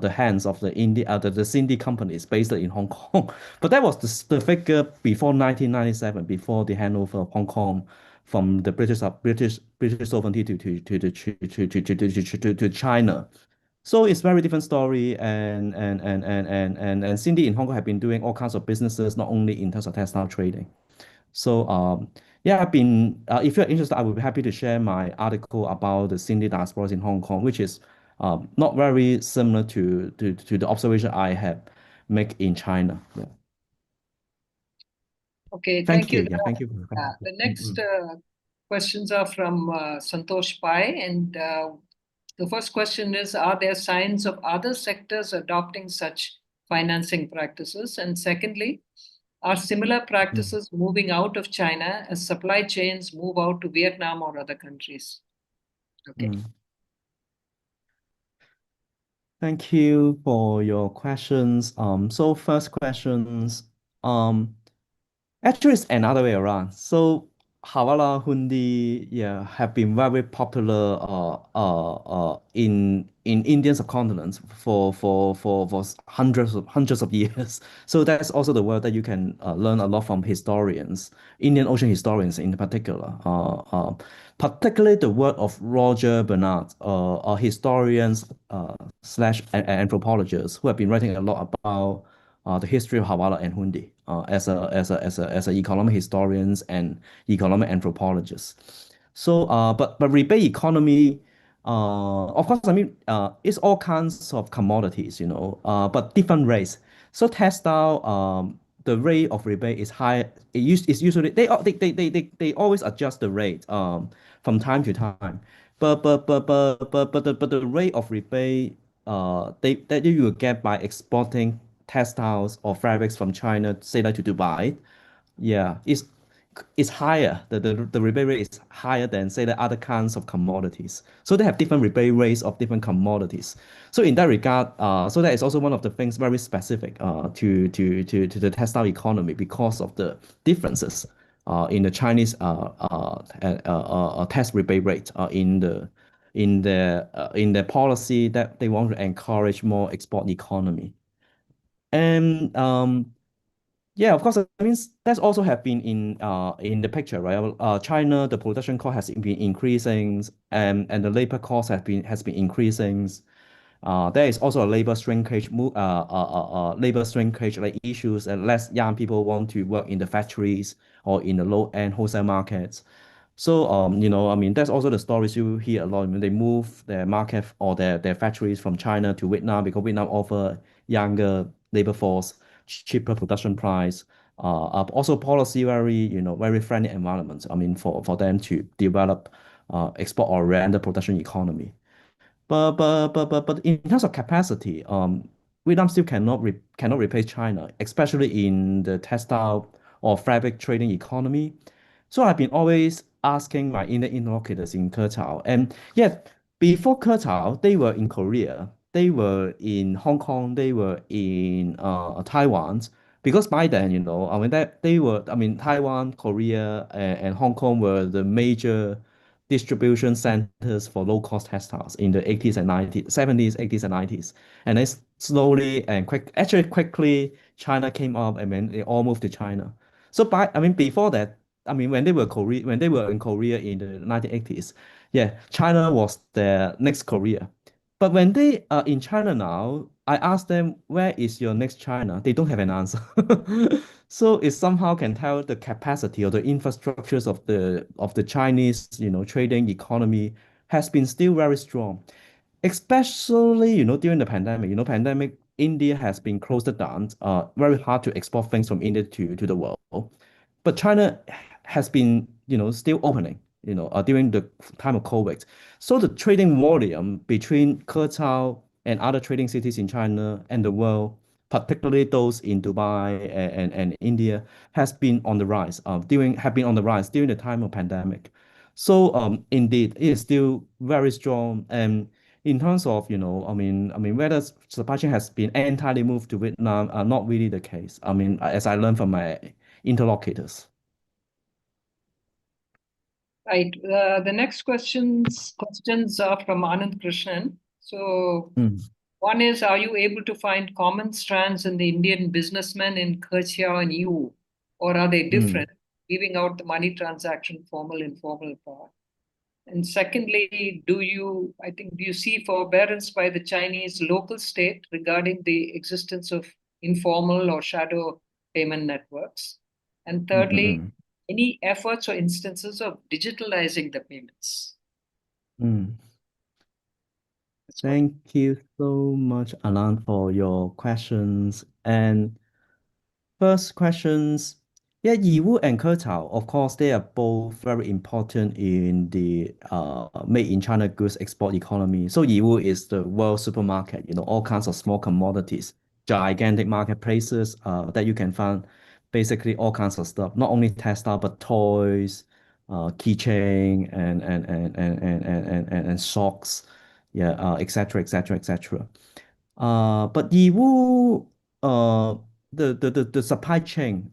the hands of the Cindy companies based in Hong Kong. But that was the figure before 1997, before the handover of Hong Kong from the British sovereignty to China. So it's very different story, and Cindy in Hong Kong have been doing all kinds of businesses, not only in terms of textile trading. So yeah, I've been if you're interested, I would be happy to share my article about the Cindy diasporas in Hong Kong, which is not very similar to the observation I have make in China. Yeah. Okay, Thank thank you. you. Yeah, thank you for the question. The next questions are from Santosh Pai, and the first question is, are there signs of other sectors adopting such financing practices? And secondly, are similar Mm, practices moving out of China as supply chains move out to Vietnam or other countries? Okay. mm. Thank you for your questions. So first questions, um, actually, it's another way around. So Hawala Hundi, yeah, have been very popular in Indian subcontinent for hundreds of years. So that's also the word that you can learn a lot from historians, Indian Ocean historians in particular. Particularly the work of Roger Bernard, historians slash anthropologists who have been writing a lot about the history of Hawala and Hundi as a economic historians and economic anthropologists. So, but rebate economy, of course, I mean, it's all kinds of commodities, but different rates. So textile, the rate of rebate is high. It's usually they always adjust the rate from time to time. But the rate of rebate that you will get by exporting textiles or fabrics from China, say like to Dubai, yeah, it's higher. The rebate rate is higher than say the other kinds of commodities. So they have different rebate rates of different commodities. So in that regard, so that is also one of the things very specific to the textile economy because of the differences in the Chinese tax rebate rate in the policy that they want to encourage more export economy. And yeah, of course. I mean, that's also have been in the picture, right? China, the production cost has been increasing, and the labor cost has been increasing. There is also a labor shrinkage like issues, and less young people want to work in the factories or in the low-end wholesale markets. So, I mean, that's also the stories you hear a lot. I mean, they move their market or their factories from China to Vietnam because Vietnam offer younger labor force, cheaper production price, also policy very friendly environments. I mean, for them to develop export-oriented production economy. But in terms of capacity, Vietnam still cannot replace China, especially in the textile or fabric trading economy. So I've been always asking my inner interlocutors in Keqiao, and yeah, before Keqiao, they were in Korea, they were in Hong Kong, they were in Taiwan. Because by then, I mean that they were, I mean Taiwan, Korea, and Hong Kong were the major distribution centers for low-cost textiles in the 80s and 90s, 70s, 80s and 90s. And then slowly and quickly, China came up and then they all moved to China. So I mean, before that, I mean, when they were in Korea in the 1980s, yeah, China was their next Korea. But when they are in China now, I ask them, where is your next China? They don't have an answer. So it somehow can tell the capacity or the infrastructures of the Chinese, trading economy has been still very strong. Especially, during the pandemic. India has been closed down, very hard to export things from India to the world. But China has been, still opening, during the time of COVID. So the trading volume between Keqiao and other trading cities in China and the world, particularly those in Dubai and India, has been on the rise. Have been on the rise during the time of pandemic. So indeed, it is still very strong. And in terms of, I mean, whether supply chain has been entirely moved to Vietnam, not really the case. I mean, as I learned from my interlocutors. Right. The next questions are from Anand Krishnan. So Mm, one is, are you able to find common strands in the Indian businessmen in Keqiao and EU, or are they mm, different, leaving out the money transaction, formal, informal part? And secondly, do you see forbearance by the Chinese local state regarding the existence of informal or shadow payment networks? And mm, mm, thirdly, mm, any efforts or instances of digitalizing the payments? mm. That's what. Thank you so much, Alan, for your questions. And first questions, yeah, Yiwu and Keqiao, of course, they are both very important in the made in China goods export economy. So Yiwu is the world supermarket, all kinds of small commodities, gigantic marketplaces that you can find basically all kinds of stuff, not only textile, but toys, keychain and socks, yeah, et cetera, et cetera, et cetera. But Yiwu, the supply chain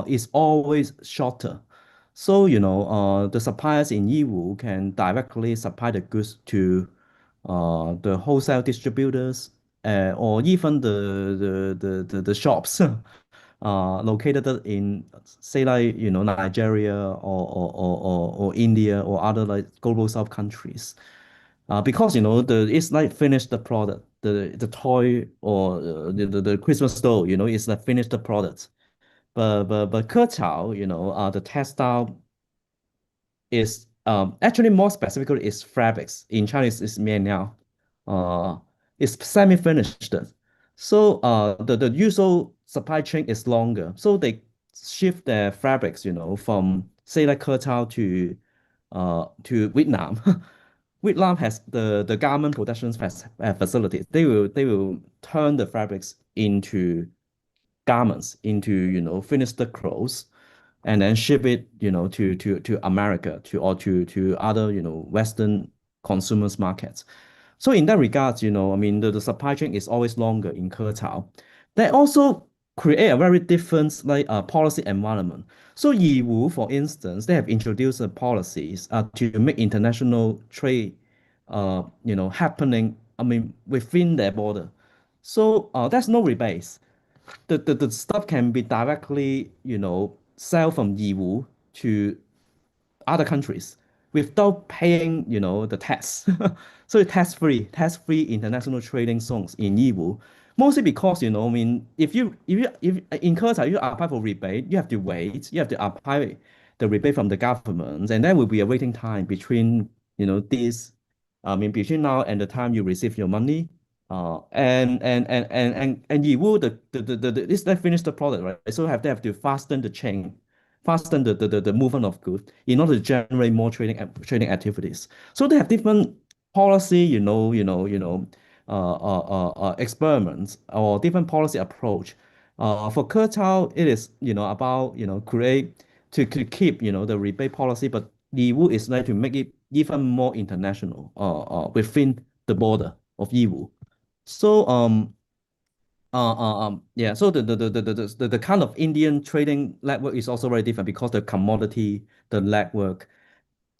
is always shorter. So, the suppliers in Yiwu can directly supply the goods to the wholesale distributors or even the shops located in, say, like, Nigeria or India or other like global south countries. Because it's like finished the product, the toy or the Christmas doll, it's like finished the product. But Keqiao, the textile is actually more specifically is fabrics. In Chinese is mian uh it's semi-finished. So the usual supply chain is longer. So they shift their fabrics, from say like Keqiao to Vietnam. Vietnam has the garment production facilities. They will turn the fabrics into garments, into finished clothes, and then ship it to America to other Western consumers markets. So in that regards, I mean the supply chain is always longer in Keqiao. They also create a very different like policy environment. So Yiwu, for instance, they have introduced policies to make international trade happening, I mean, within their border. So there's no rebates. The stuff can be directly, sell from Yiwu to other countries without paying, the tax. So it's tax-free international trading zones in Yiwu. Mostly because, I mean, if in Qatar you apply for rebate, you have to wait, you have to apply the rebate from the government, and there will be a waiting time between, this, I mean, between now and the time you receive your money. And Yiwu, this they finish the product, right? So they have to fasten the chain, fasten the movement of goods in order to generate more trading activities. So they have different policy, experiments or different policy approach. For Keqiao, it is about create to keep the rebate policy, but Yiwu is like to make it even more international within the border of Yiwu. So yeah, so the kind of Indian trading network is also very different because the commodity, the network,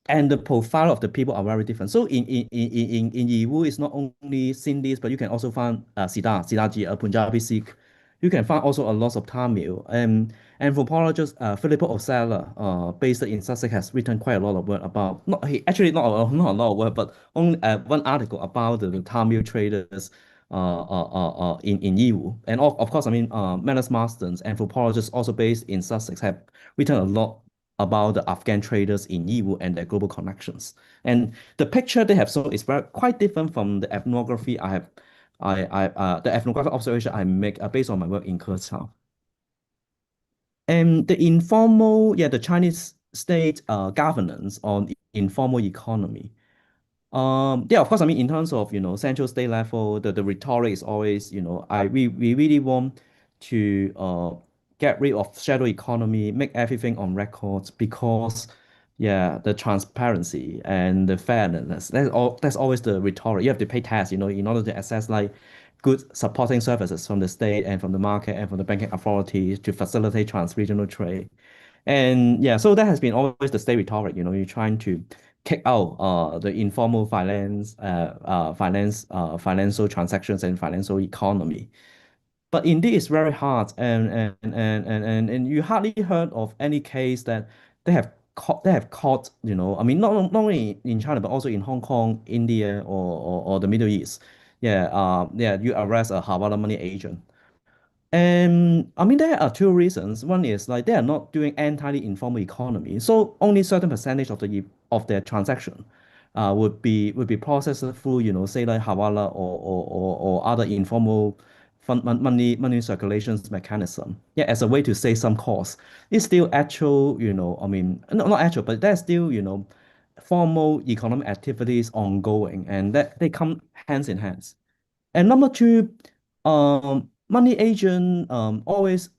and the profile of the people are very different. So in Yiwu, it's not only Sindhis, but you can also find Siddharji, a Punjabi Sikh. You can find also a lot of Tamil. And anthropologist Filippo Osella, based in Sussex, has written quite a lot of work about not he actually not a lot of work, but only one article about the Tamil traders in Yiwu. And of course, I mean, Melis Marstons, anthropologists also based in Sussex, have written a lot about the Afghan traders in Yiwu and their global connections. And the picture they have shown is quite different from the ethnography I have, the ethnographic observation I make based on my work in Keqiao. And the informal, yeah, the Chinese state governance on informal economy. Yeah, of course, I mean, in terms of, central state level, the rhetoric is always, we really want to get rid of shadow economy, make everything on records because, yeah, the transparency and the fairness, that's always the rhetoric. You have to pay tax, in order to access like good supporting services from the state and from the market and from the banking authorities to facilitate trans-regional trade. And yeah, so that has been always the state rhetoric. You're trying to kick out the informal financial transactions and financial economy. But indeed, it's very hard, and you hardly heard of any case that they have caught. I mean, not only in China but also in Hong Kong, India, or the Middle East. Yeah, yeah, you arrest a Hawala money agent. And I mean, there are two reasons. One is like they are not doing entirely informal economy, so only certain percentage of their transaction would be processed through, say like Hawala or other informal money circulations mechanism. Yeah, as a way to save some cost. It's still actual, I mean, not actual, but there's still, formal economic activities ongoing, and that they come hands in hands. And number two, money agent always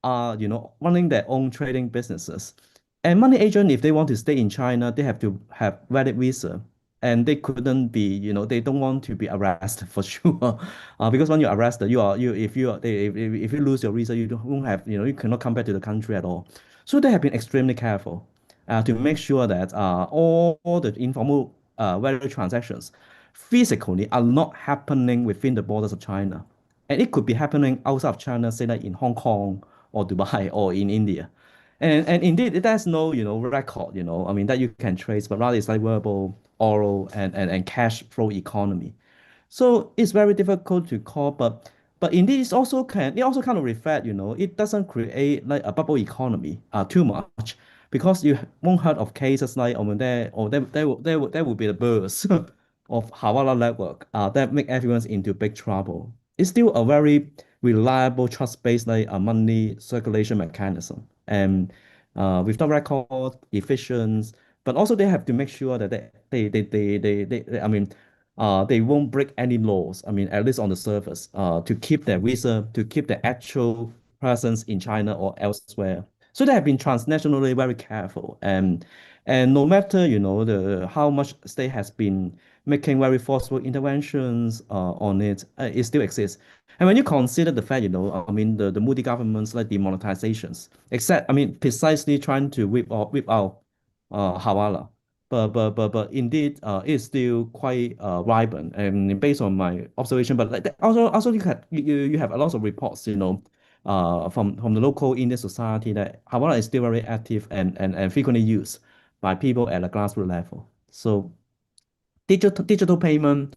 are, running their own trading businesses. And money agent, if they want to stay in China, they have to have valid visa. And they couldn't be, they don't want to be arrested for sure. Because when you're arrested, if you are, if you lose your visa, you don't have, you cannot come back to the country at all. So they have been extremely careful to make sure that all the informal value transactions physically are not happening within the borders of China. And it could be happening outside of China, say like in Hong Kong or Dubai or in India. And indeed, there's no, record, I mean, that you can trace, but rather it's like verbal, oral, and cash flow economy. So it's very difficult to call, but indeed it also kind of reflect, it doesn't create like a bubble economy too much because you won't heard of cases like there will be the burst of Hawala network that make everyone into big trouble. It's still a very reliable, trust-based like money circulation mechanism. And with the record, efficient, but also they have to make sure that I mean, they won't break any laws. I mean, at least on the surface, to keep their visa, to keep their actual presence in China or elsewhere. So they have been transnationally very careful, and no matter the how much state has been making very forceful interventions on it, it still exists. And when you consider the fact, I mean, the Moody governments like demonetizations, except I mean, precisely trying to whip out Hawala. But indeed, it's still quite vibrant, and based on my observation. But like also you have a lot of reports, from the local Indian society that Hawala is still very active and frequently used by people at a grassroots level. So digital payment,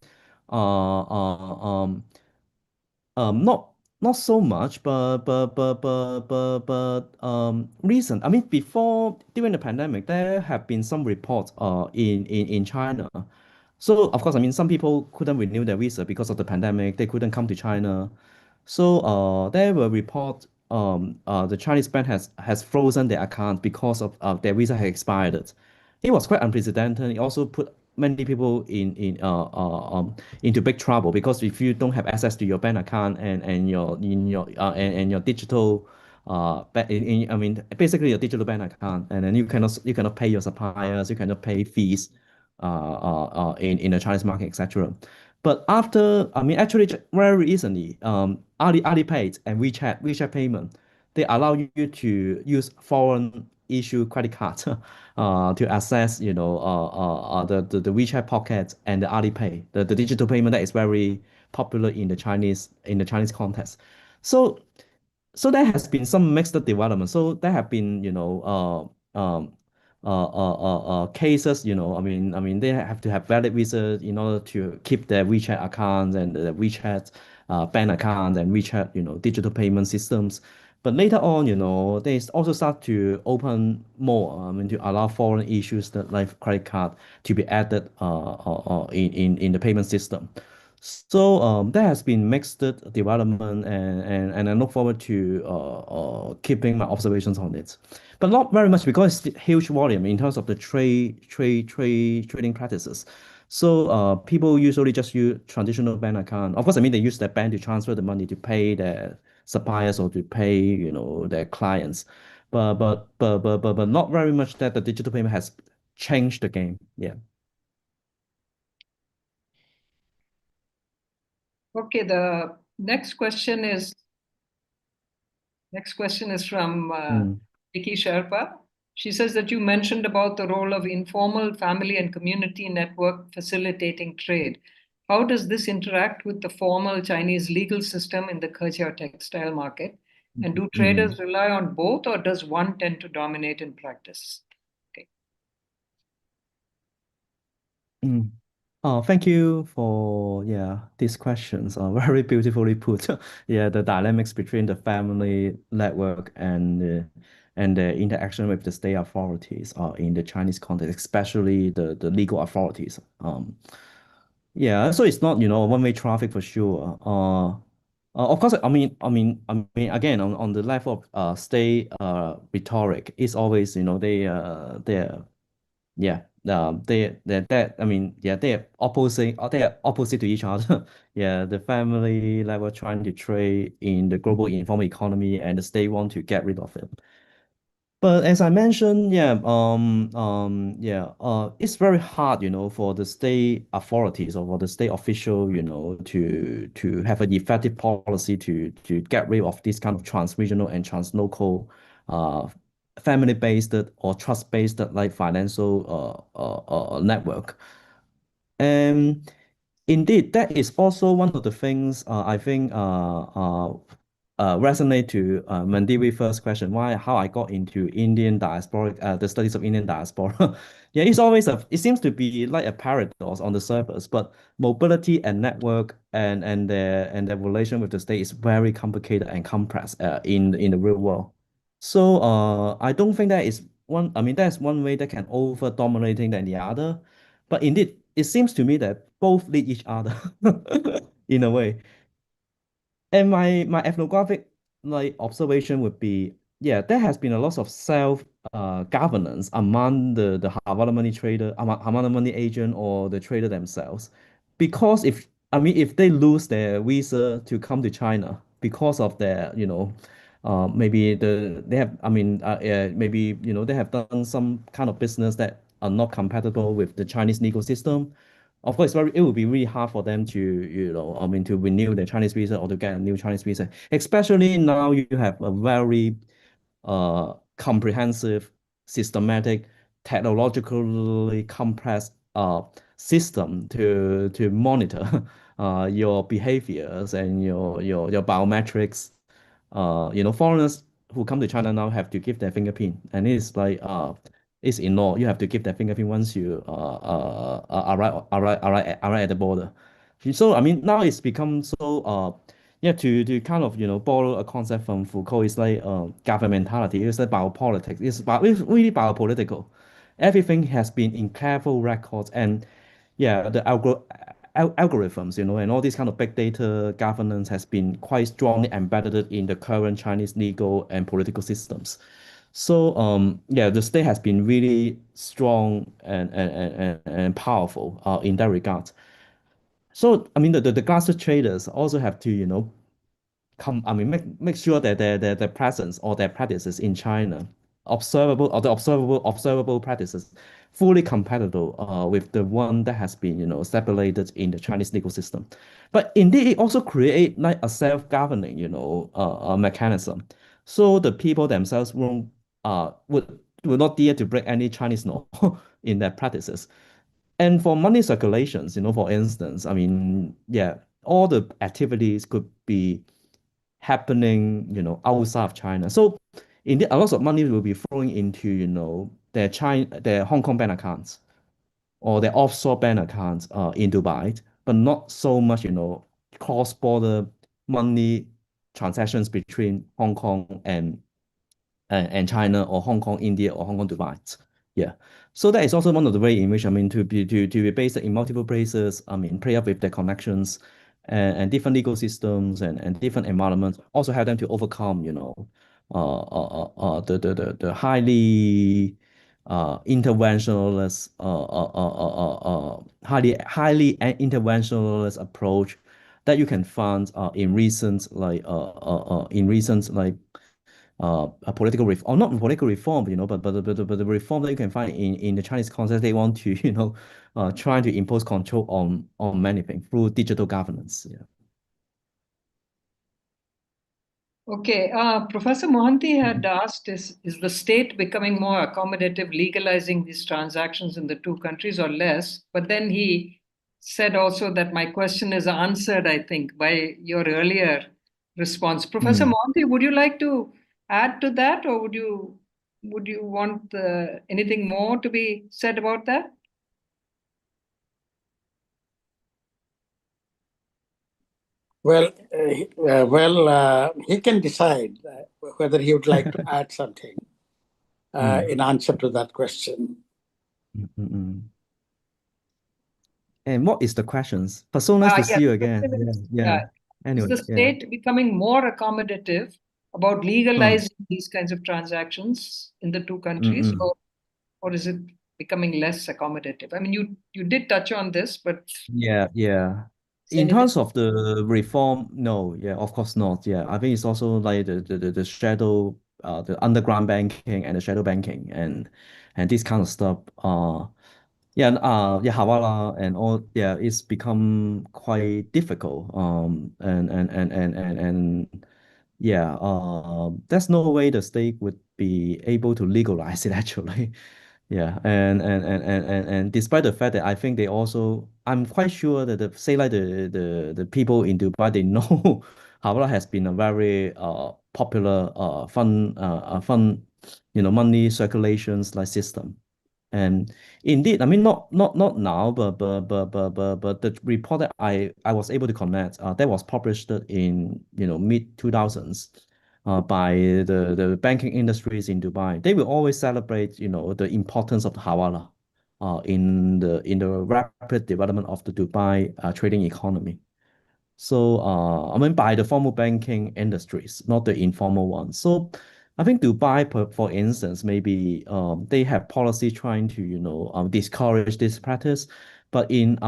uh, uh, um, not so much, but recent. I mean, before during the pandemic, there have been some reports in China. So of course, I mean, some people couldn't renew their visa because of the pandemic. They couldn't come to China. So there were reports the Chinese bank has frozen their account because of their visa had expired. It was quite unprecedented. It also put many people into big trouble because if you don't have access to your bank account and your digital I mean basically your digital bank account, and then you cannot pay your suppliers, you cannot pay fees. in the Chinese market, etc. But after, I mean, actually, very recently, Alipay and WeChat payment, they allow you to use foreign issue credit cards to access, the WeChat Pocket and the Alipay, the digital payment that is very popular in the Chinese context. So so there has been some mixed development. So there have been, cases, I mean, they have to have valid visa in order to keep their WeChat accounts and the WeChat bank accounts and WeChat, digital payment systems. But later on, they also start to open more, I mean, to allow foreign issues that like credit card to be added in the payment system. So there has been mixed development, and I look forward to keeping my observations on it, but not very much because it's huge volume in terms of the trading practices. So people usually just use traditional bank account. Of course, I mean they use their bank to transfer the money to pay their suppliers or to pay their clients, but not very much that the digital payment has changed the game. Yeah. Okay, the next question is from Mm. Vicky Sherpa. She says that you mentioned about the role of informal family and community network facilitating trade. How does this interact with the formal Chinese legal system in the Keqiao textile market? And do Mm. traders rely on both, or does one tend to dominate in practice? Okay. Mm. Oh, thank you for these questions. Very beautifully put. Yeah, the dynamics between the family network and the interaction with the state authorities in the Chinese context, especially the legal authorities. Yeah, so it's not, one-way traffic for sure. Of course, I mean, again, on the level of state rhetoric, it's always, they yeah, I mean, yeah, they're opposite to each other. Yeah, the family level trying to trade in the global informal economy, and the state want to get rid of it. But as I mentioned, it's very hard, for the state authorities or for the state official, to have an effective policy to get rid of this kind of transregional and translocal, uh, family-based or trust-based like financial network. And indeed, that is also one of the things I think resonate to Mandiwi first question, how I got into Indian diasporic, the studies of Indian diaspora. Yeah, it seems to be like a paradox on the surface, but mobility and network and their relation with the state is very complicated and complex in the real world. So I don't think that is one. I mean, that's one way that can over dominating than the other. But indeed, it seems to me that both lead each other in a way. And my ethnographic like observation would be, yeah, there has been a lot of self governance among the Havana money trader, Havana money agent or the trader themselves. Because if they lose their visa to come to China because of their, maybe they have, maybe, they have done some kind of business that are not compatible with the Chinese legal system. Of course, it would be really hard for them to, to renew their Chinese visa or to get a new Chinese visa. Especially now you have a very comprehensive, systematic, technologically complex system to monitor your behaviors and your biometrics. Foreigners who come to China now have to give their fingerprint, and it's like it's in law. You have to give their fingerprint once you arrive at the border. So I mean now it's become so yeah, to kind of borrow a concept from Foucault, it's like governmentality. It's like biopolitics. It's really biopolitical. Everything has been in careful records, and yeah, the algorithms, and all this kind of big data governance has been quite strongly embedded in the current Chinese legal and political systems. So yeah, the state has been really strong and powerful in that regard. So I mean the grassroots traders also have to make sure that their presence or their practices in China observable or the observable practices fully compatible with the one that has been, stipulated in the Chinese legal system. But indeed, it also create like a self-governing, mechanism. So the people themselves won't will not dare to break any Chinese law in their practices. And for money circulations, for instance, I mean, yeah, all the activities could be happening, outside of China. So indeed, a lot of money will be flowing into, their Hong Kong bank accounts or their offshore bank accounts in Dubai, but not so much, cross-border money transactions between Hong Kong and China or Hong Kong, India or Hong Kong, Dubai. Yeah. So that is also one of the way in which, I mean, to be based in multiple places, I mean, play up with their connections and different legal systems and different environments, also help them to overcome, the highly interventionalist, highly interventionalist approach that you can find in recent a political reform, or not political reform, but the reform that you can find in the Chinese context, they want to, trying to impose control on many things through digital governance. Yeah. Okay, Professor Mohanty had asked, is the state becoming more accommodative, legalizing these transactions in the two countries or less? But then he said also that my question is answered, I think, by your earlier response. Professor Mohanty, would you like to add to that, or would you want anything more to be said about that? Well, he can decide whether he would like to add something in answer to that question. And what is the questions? But so nice to see you again. Yeah. Anyway, is the state becoming more accommodative about legalizing these kinds of transactions in the two countries, or is it becoming less accommodative? I mean, you did touch on this, but yeah. In terms of the reform, no, yeah, of course not. Yeah, I think it's also like the shadow, the underground banking and the shadow banking and this kind of stuff. Hawala and all. Yeah, it's become quite difficult. And yeah, there's no way the state would be able to legalize it actually. Yeah, and despite the fact that I think they also, I'm quite sure that say like the people in Dubai, they know Hawala has been a very popular fun money circulations like system. And indeed, I mean, not now, but the report that I was able to connect, that was published in mid 2000s, by the banking industries in Dubai. They will always celebrate the importance of the Hawala, in the rapid development of the Dubai trading economy. So, I mean, by the formal banking industries, not the informal ones. So, I think Dubai, for instance, maybe they have policy trying to, discourage this practice, but in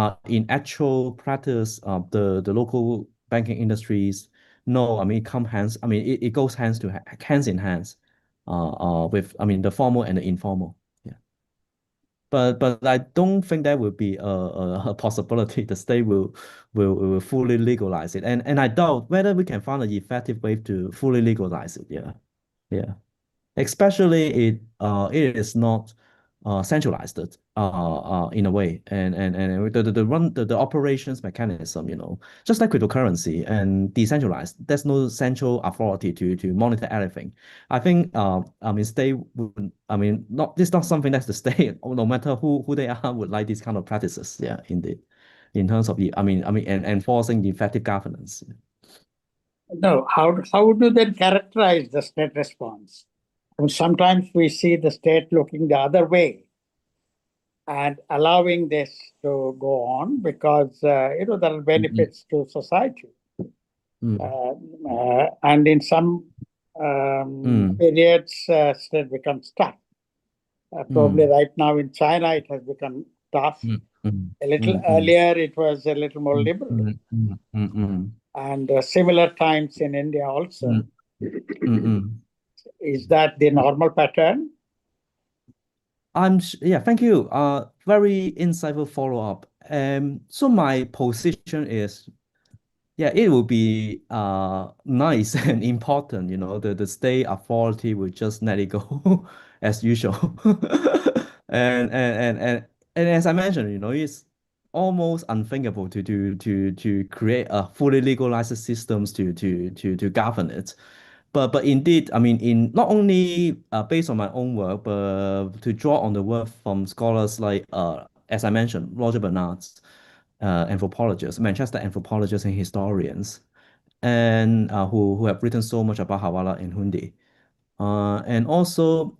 actual practice, the local banking industries, no, I mean, it goes hands in hands, with, I mean, the formal and the informal. But I don't think that would be a possibility. The state will fully legalize it, and I doubt whether we can find an effective way to fully legalize it. Yeah. Especially it is not centralized in a way, and the operations mechanism, just like cryptocurrency and decentralized, there's no central authority to monitor everything. I think I mean state would, I mean, not this not something that's the state no matter who they are would like these kind of practices. Yeah, indeed, in terms of and enforcing the effective governance. No, how would you then characterize the state response? I mean, sometimes we see the state looking the other way and allowing this to go on because there are benefits to society. And in some periods, state becomes tough. Probably right now in China, it has become tough. A little earlier, it was a little more liberal. And similar times in India also. Is that the normal pattern? Yeah, thank you. Very insightful follow-up. So my position is, yeah, it will be nice and important, the state authority will just let it go as usual. And as I mentioned, it's almost unthinkable to create a fully legalized systems to govern it. But indeed, I mean, in not only based on my own work, but to draw on the work from scholars like as I mentioned, Roger Bernard, anthropologists, Manchester anthropologists and historians, and who have written so much about Hawala and Hundi. And also,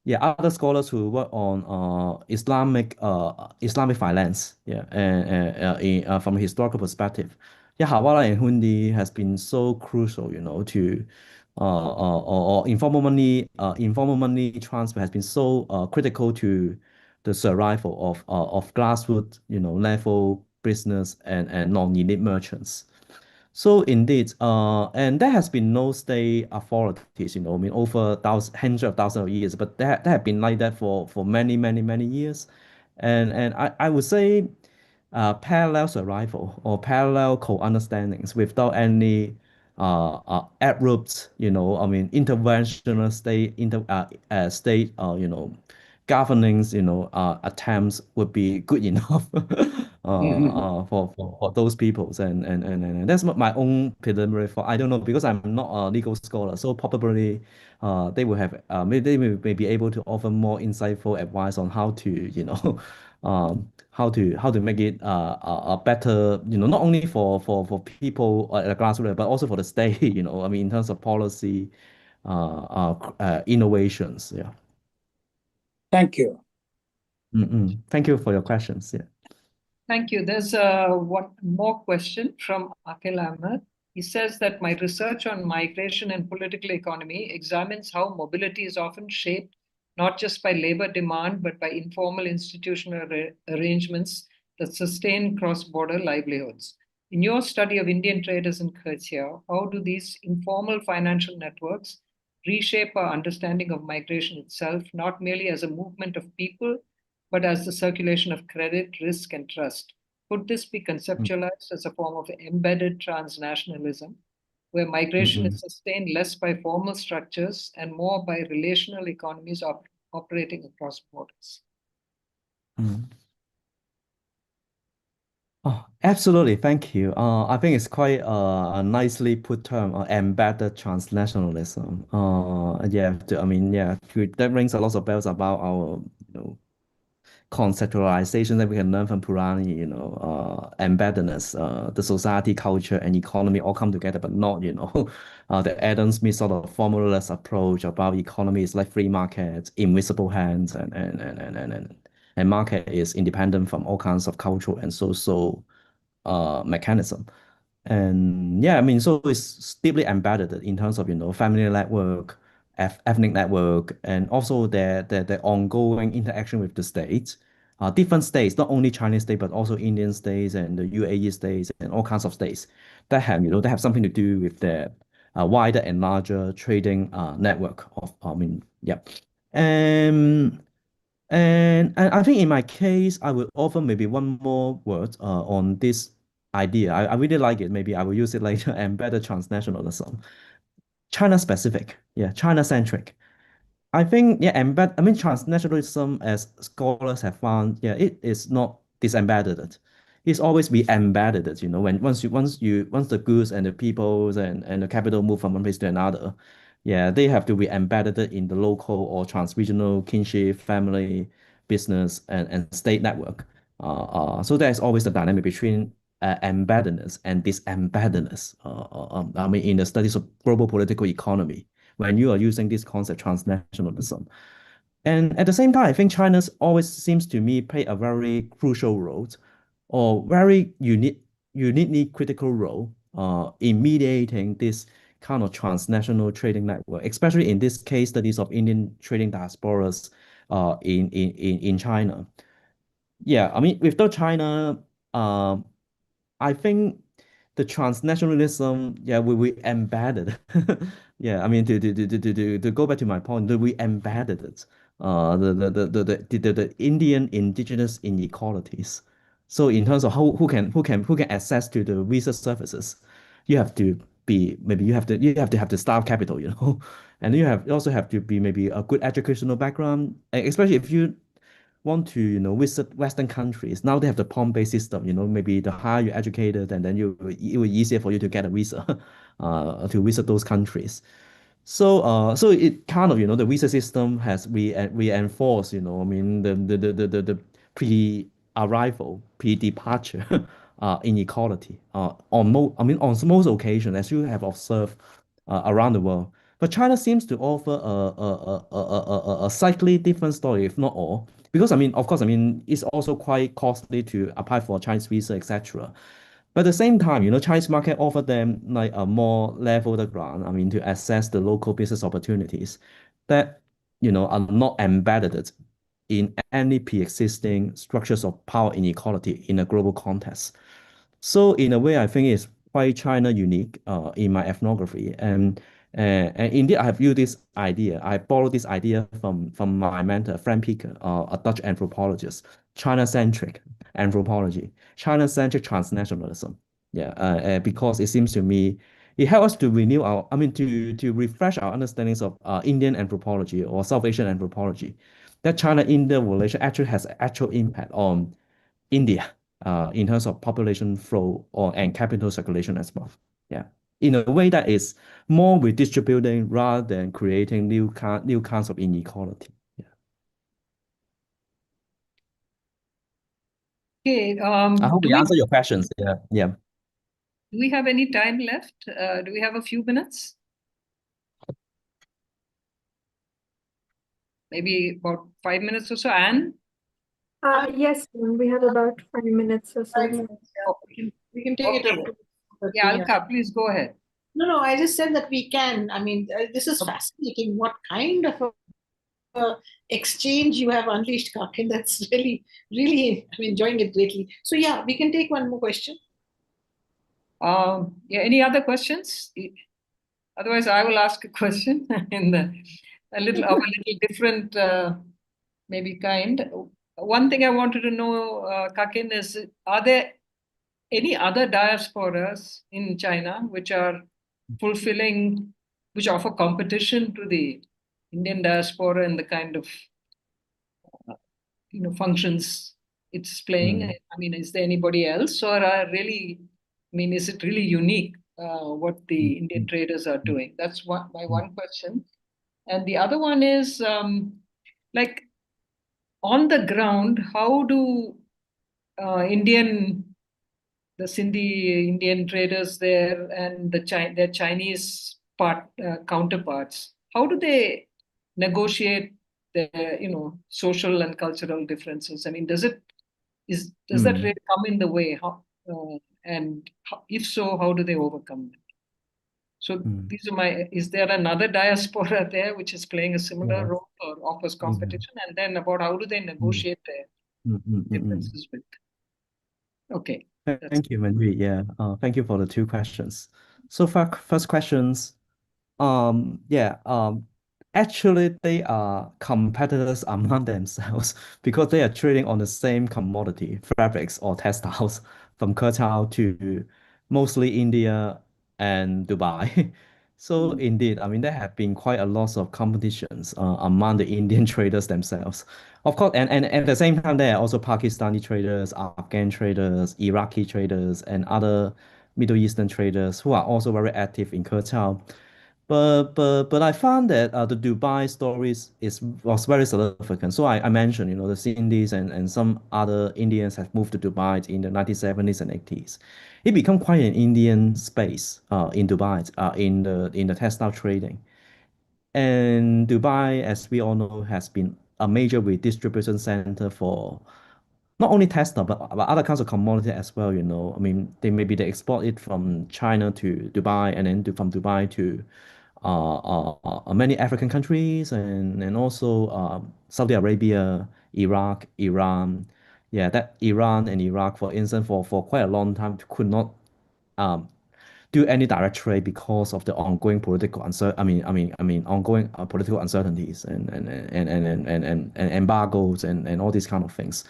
yeah, other scholars who work on Islamic finance, yeah, and from a historical perspective, yeah, Hawala and Hundi has been so crucial, to or informal money transfer has been so critical to the survival of grassroots, level business and non-elite merchants. So indeed, and there has been no state authorities, I mean, over hundreds of thousands of years, but that have been like that for many, many, many years. And I would say parallel survival or parallel co-understandings without any abrupt, I mean, interventional state, governance, attempts would be good enough for those peoples. And that's my own preliminary for I don't know because I'm not a legal scholar, so probably they will have maybe they may be able to offer more insightful advice on how to, how to make it a better, not only for people at the grassroots, but also for the state, I mean, in terms of policy, innovations. Yeah. Thank you. Thank you for your questions. Yeah. Thank you. There's one more question from Akil Ahmed. He says that my research on migration and political economy examines how mobility is often shaped not just by labor demand, but by informal institutional arrangements that sustain cross-border livelihoods. In your study of Indian traders in Keqiao, how do these informal financial networks reshape our understanding of migration itself, not merely as a movement of people, but as the circulation of credit, risk, and trust? Could this be conceptualized as a form of embedded transnationalism, where migration is sustained less by formal structures and more by relational economies operating across borders? Oh, absolutely. Thank you. I think it's quite a nicely put term, embedded transnationalism. Yeah, I mean, yeah, that rings a lot of bells about our, conceptualization that we can learn from Purani, embeddedness, the society, culture, and economy all come together, but not, the Adam Smith sort of formulaic approach about economy is like free market, invisible hands, and market is independent from all kinds of cultural and social mechanism. And yeah, I mean, so it's deeply embedded in terms of, family network, ethnic network, and also the ongoing interaction with the states, different states, not only Chinese state, but also Indian states and the UAE states and all kinds of states that have, that have something to do with the wider and larger trading network of, I mean, yeah. And and I think in my case, I will offer maybe one more word on this idea. I really like it. Maybe I will use it later. Embedded transnationalism, China specific, yeah, China centric. I think, yeah, I mean, transnationalism, as scholars have found, yeah, it is not disembedded. It's always be embedded, when once the goods and the peoples and the capital move from one place to another, yeah, they have to be embedded in the local or transregional kinship, family, business, and state network. So there's always the dynamic between embeddedness and disembeddedness. I mean, in the studies of global political economy, when you are using this concept transnationalism. And at the same time, I think China's always seems to me play a very crucial role or very uniquely critical role in mediating this kind of transnational trading network, especially in this case studies of Indian trading diasporas in China. Yeah, I mean, without China, I think the transnationalism, yeah, we embedded. Yeah, I mean to go back to my point, that we embedded it. The Indian indigenous inequalities. So in terms of who can access to the visa services, you have to be maybe you have to have the staff capital, and you also have to be maybe a good educational background, especially if you want to, visit Western countries. Now they have the point-based system, maybe the higher you're educated, and then it will be easier for you to get a visa to visit those countries. So it kind of, the visa system has reinforced, I mean, the pre-arrival, pre-departure inequality I mean, on most occasions, as you have observed around the world. But China seems to offer a slightly different story, if not all. Because I mean, of course, I mean, it's also quite costly to apply for a Chinese visa, etc. But at the same time, Chinese market offer them like a more leveled ground. I mean, to access the local business opportunities that, are not embedded in any pre-existing structures of power inequality in a global context. So in a way, I think it's quite China unique in my ethnography. And indeed, I have used this idea. I borrowed this idea from my mentor, Frank Picker, a Dutch anthropologist, China-centric anthropology, China-centric transnationalism. Yeah, because it seems to me it helps us to renew I mean, to refresh our understandings of Indian anthropology or South Asian anthropology. That China-India relation actually has actual impact on India in terms of population flow and capital circulation as well. Yeah, in a way that is more redistributing rather than creating new kinds of inequality. Yeah, Okay. I hope we answer your questions. Yeah, yeah. Do we have any time left? Do we have a few minutes? Maybe about 5 minutes or so. Anne? Yes, ma'am, we have about 5 minutes or so. 5 minutes, yeah. We can take it Okay. up to 30, Yeah, yeah. Alka, please go ahead. No, I just said that we can. I mean, this is fascinating. What kind of a exchange you have unleashed, Kakin? That's really, I'm enjoying it greatly. So yeah, we can take one more question. Yeah, any other questions? Otherwise, I will ask a question in a little different, maybe kind. One thing I wanted to know, Kakin, is are there any other diasporas in China which are fulfilling, which offer competition to the Indian diaspora in the kind of functions it's playing? Mm. I mean, is there anybody else, or are really? I mean, is it really unique what the Indian traders are doing? That's my one question. And the other one is like on the ground, how do Indian the Sindhi Indian traders there and their Chinese counterparts, how do they negotiate their social and cultural differences? I mean, does that Mm. really come in the way? And if so, how do they overcome it? So Mm. these are is there another diaspora there which is playing a similar Yes. role or offers Yeah. competition? And then about how do they Mm. negotiate their Mm, mm, mm, mm. differences with? Okay, that's Thank you, Mandy. Yeah. Thank you for the two questions. So for first questions, yeah, actually they are competitors among themselves because they are trading on the same commodity, fabrics or textiles from Keqiao to mostly India and Dubai. So indeed, I mean, there have been quite a lot of competitions among the Indian traders themselves. Of course, and at the same time, there are also Pakistani traders, Afghan traders, Iraqi traders, and other Middle Eastern traders who are also very active in Keqiao. But I found that the Dubai stories was very significant. So I mentioned, the Sindhis and some other Indians have moved to Dubai in the 1970s and 80s. It became quite an Indian space in Dubai in the textile trading. And Dubai, as we all know, has been a major redistribution center for not only textile but other kinds of commodity as well. I mean, they export it from China to Dubai and then from Dubai to many African countries and also Saudi Arabia, Iraq, Iran. Yeah, that Iran and Iraq, for instance, for quite a long time could not do any direct trade because of the ongoing political ongoing political uncertainties and embargoes and all these kind of things.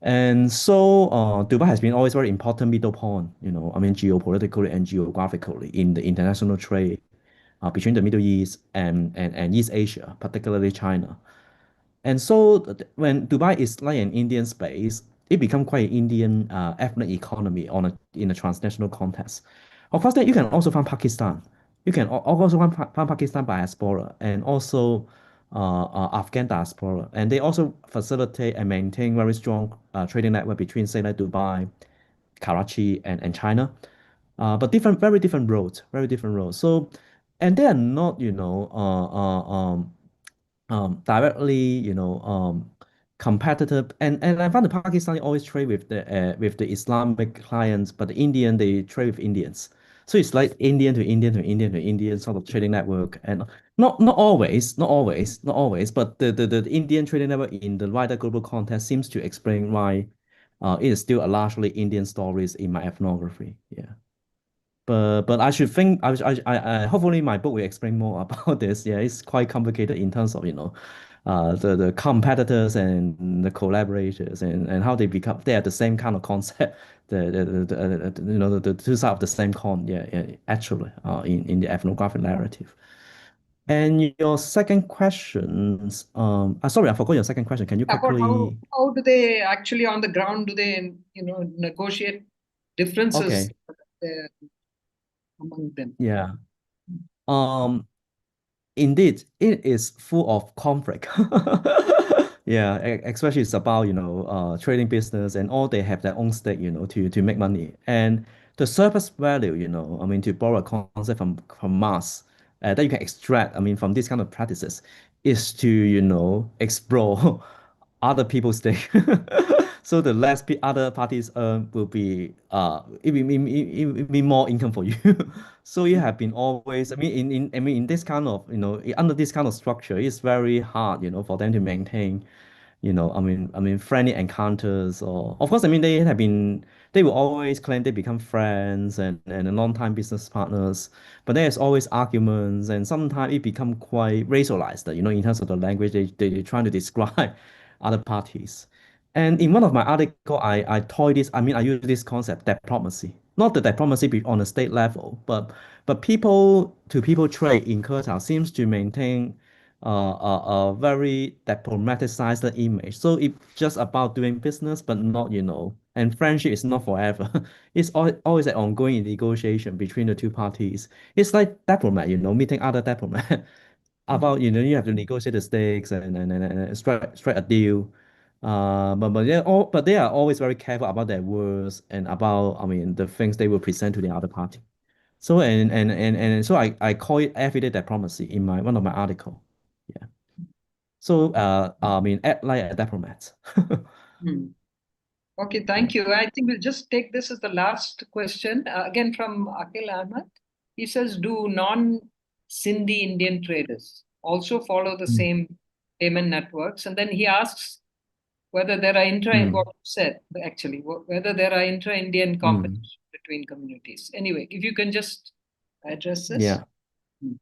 And so Dubai has been always very important middle point, geopolitically and geographically in the international trade between the Middle East and East Asia, particularly China. And so when Dubai is like an Indian space, it become quite Indian ethnic economy in a transnational context. Of course, then you can also find Pakistan. You can also find Pakistan diaspora and also Afghan diaspora, and they also facilitate and maintain very strong trading network between, say, like Dubai, Karachi, and China. But very different roads, very different roads. So, and they are not, directly, competitive. And I find the Pakistani always trade with the Islamic clients, but the Indian they trade with Indians. So it's like Indian to Indian to Indian to Indian sort of trading network, and not always, but the Indian trading network in the wider global context seems to explain why it is still a largely Indian stories in my ethnography. Yeah. But I should think hopefully my book will explain more about this. Yeah, it's quite complicated in terms of the competitors and the collaborators and how they are the same kind of concept. The two sides of the same coin. Yeah, yeah, actually, in the ethnographic narrative. And your second questions, sorry, I forgot your second question. Can you About quickly? how do they actually on the ground do they negotiate differences Okay, among them? yeah. Um, Indeed, it is full of conflict. Yeah, especially it's about, trading business and all they have their own stake, to make money. And the surface value, to borrow a concept from Mars, that you can extract, from these kind of practices, is to, explore other people's stake. So the less other parties earn will be it will be more income for you. So you have been always, in this kind of, under this kind of structure, it's very hard, for them to maintain, friendly encounters. Or of course, they will always claim they become friends and a long-time business partners, but there's always arguments, and sometimes it become quite racialized, in terms of the language they're trying to describe other parties. And in one of my article, I toy this, I use this concept, diplomacy. Not the diplomacy on a state level, but people to people trade in Keqiao seems to maintain a very diplomaticized image. So it's just about doing business, but not, and friendship is not forever. It's always an ongoing negotiation between the two parties. It's like diplomat, meeting other diplomat about, you have to negotiate the stakes and strike a deal. But they are always very careful about their words and about, the things they will present to the other party. So and so I call it everyday diplomacy in my one of my article. Yeah. So act like a diplomat. Hmm. Okay, thank you. I think we'll just take this as the last question. Again from Akhil Ahmed. He says, do non-Sindhi Indian traders also follow the Mm, same payment networks? And then he asks whether there are what mm, you said, actually, whether there are intra-Indian mm. competition between communities. Anyway, if you can just address this. Yeah. Hmm.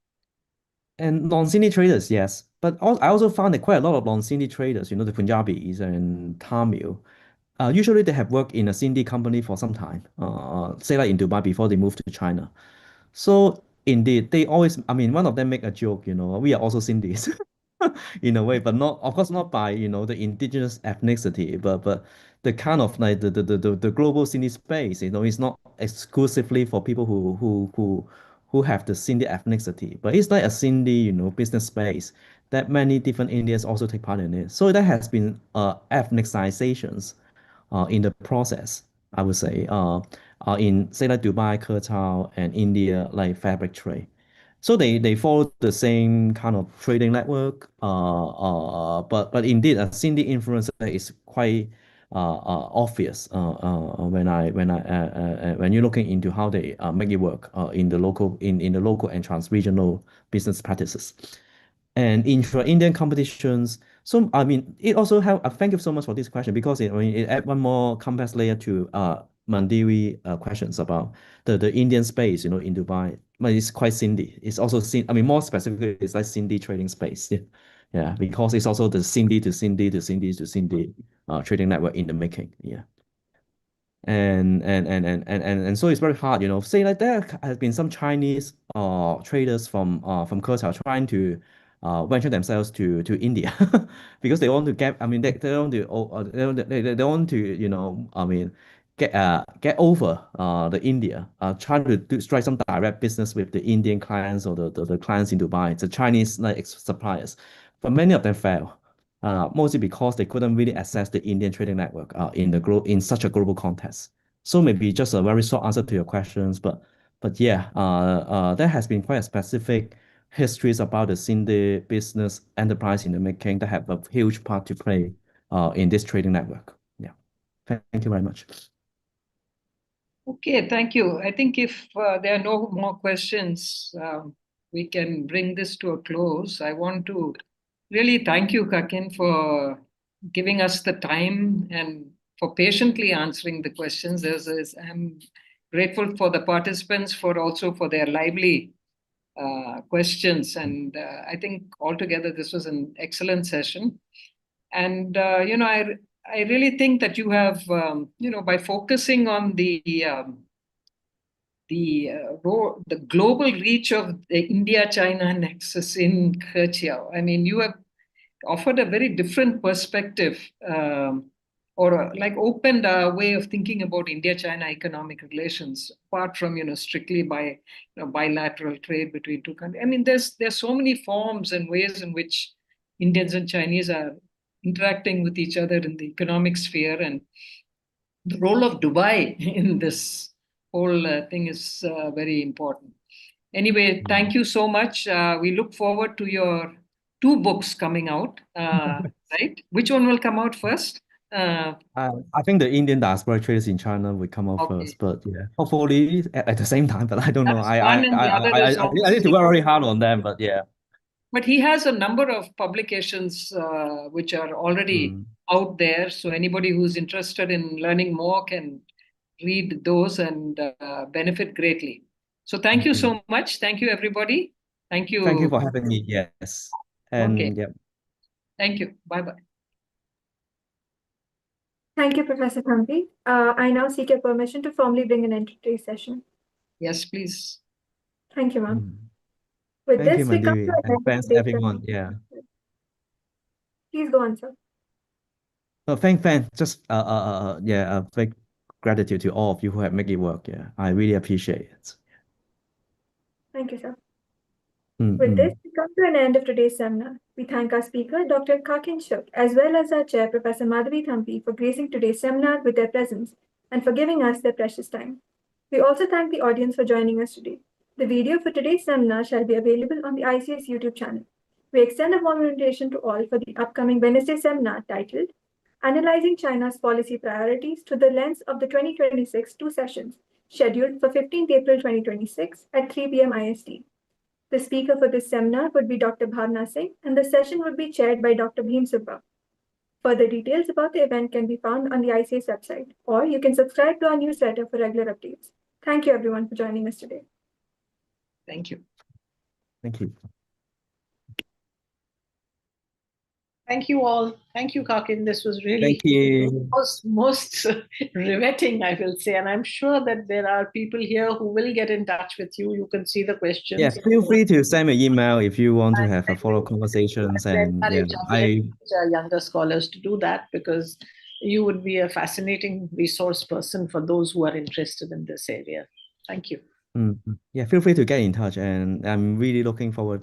And non-Sindhi traders, yes. But I also found that quite a lot of non-Sindhi traders, the Punjabis and Tamil, usually they have worked in a Sindhi company for some time, say like in Dubai before they moved to China. So indeed, they always, one of them make a joke, we are also Sindhis in a way, but not, of course, not by, the indigenous ethnicity, but the kind of like the global Sindhi space, it's not exclusively for people who have the Sindhi ethnicity, but it's like a Sindhi, business space that many different Indians also take part in it. So there has been ethnicizations in the process, I would say, in say like Dubai, Qatar, and India, like fabric trade. So they follow the same kind of trading network, but indeed, a Sindhi influence is quite obvious when you're looking into how they make it work in the local and trans-regional business practices and intra-Indian competitions. So it also help. Thank you so much for this question because it add one more complex layer to Mandiwi questions about the Indian space, in Dubai. But it's quite Cindy. It's also I mean, more specifically, it's like Cindy trading space. Yeah, yeah, because it's also the Cindy to Cindy to Cindy to Cindy trading network in the making. Yeah. And so it's very hard, Say like there has been some Chinese traders from Keqiao trying to venture themselves to India because they want to get, I mean, they want to they want to, I mean, get over the India, trying to strike some direct business with the Indian clients or the clients in Dubai, the Chinese like suppliers, but many of them fail. Mostly because they couldn't really access the Indian trading network in such a global context. So maybe just a very short answer to your questions, but yeah, there has been quite a specific histories about the Cindy business enterprise in the making that have a huge part to play in this trading network. Yeah, thank you very much. Okay, thank you. I think if there are no more questions, we can bring this to a close. I want to really thank you, Kakin, for giving us the time and for patiently answering the questions. I'm grateful for the participants for their lively questions. And I think altogether this was an excellent session. And, I really think that you have, by focusing on the global reach of the India-China nexus in Keqiao. I mean, you have offered a very different perspective, or like opened a way of thinking about India-China economic relations, apart from strictly by bilateral trade between two countries. I mean, there's so many forms and ways in which Indians and Chinese are interacting with each other in the economic sphere, and the role of Dubai in this whole thing is very important. Anyway, thank you so much. We look forward to your 2 books coming out, right? Which one will come out first? I think the Indian diaspora traders in China will come out Okay. first, but yeah, hopefully at the same time. But I don't know. That's one, and the other is I need to work very hard on them. But yeah. But he has a number of publications which are already out there. So anybody who's interested in learning more can read those and benefit greatly. So thank you so much. Thank you, everybody. Thank you. Thank you for having me. Yes. And Okay. yeah. Thank you. Bye-bye. Thank you, Professor Thampi. I now seek your permission to formally bring an end to today's session. Yes, please. Thank you, ma'am. With Thank this, you, we come Mandiwi, to an and end of thanks today's everyone. session. Yeah. Please go on, sir. No, thank. Just big gratitude to all of you who have made it work. Yeah, I really appreciate it. Thank you, sir. With this, we come to an end of today's seminar. We thank our speaker, Dr. Kakin Shuk, as well as our chair, Professor Madhavi Thampi, for gracing today's seminar with their presence and for giving us their precious time. We also thank the audience for joining us today. The video for today's seminar shall be available on the ICS YouTube channel. We extend a warm invitation to all for the upcoming Wednesday seminar titled Analyzing China's Policy Priorities Through the Lens of the 2026 2 sessions, scheduled for 15th April 2026 at 3 p.m. IST. The speaker for this seminar would be Dr. Bhavna Singh, and the session would be chaired by Dr. Bhim Subba. Further details about the event can be found on the ICS website, or you can subscribe to our newsletter for regular updates. Thank you, everyone, for joining us today. Thank you. Thank you. Thank you all. Thank you, Kakin. This was really most riveting, I will say. And I'm sure that there are people here who will get in touch with you. You can see the questions. Yeah, feel free to send me an email if you want to have a follow-up conversations. And yeah, younger scholars to do that, because you would be a fascinating resource person for those who are interested in this area. Thank you. Yeah, feel free to get in touch, and I'm really looking forward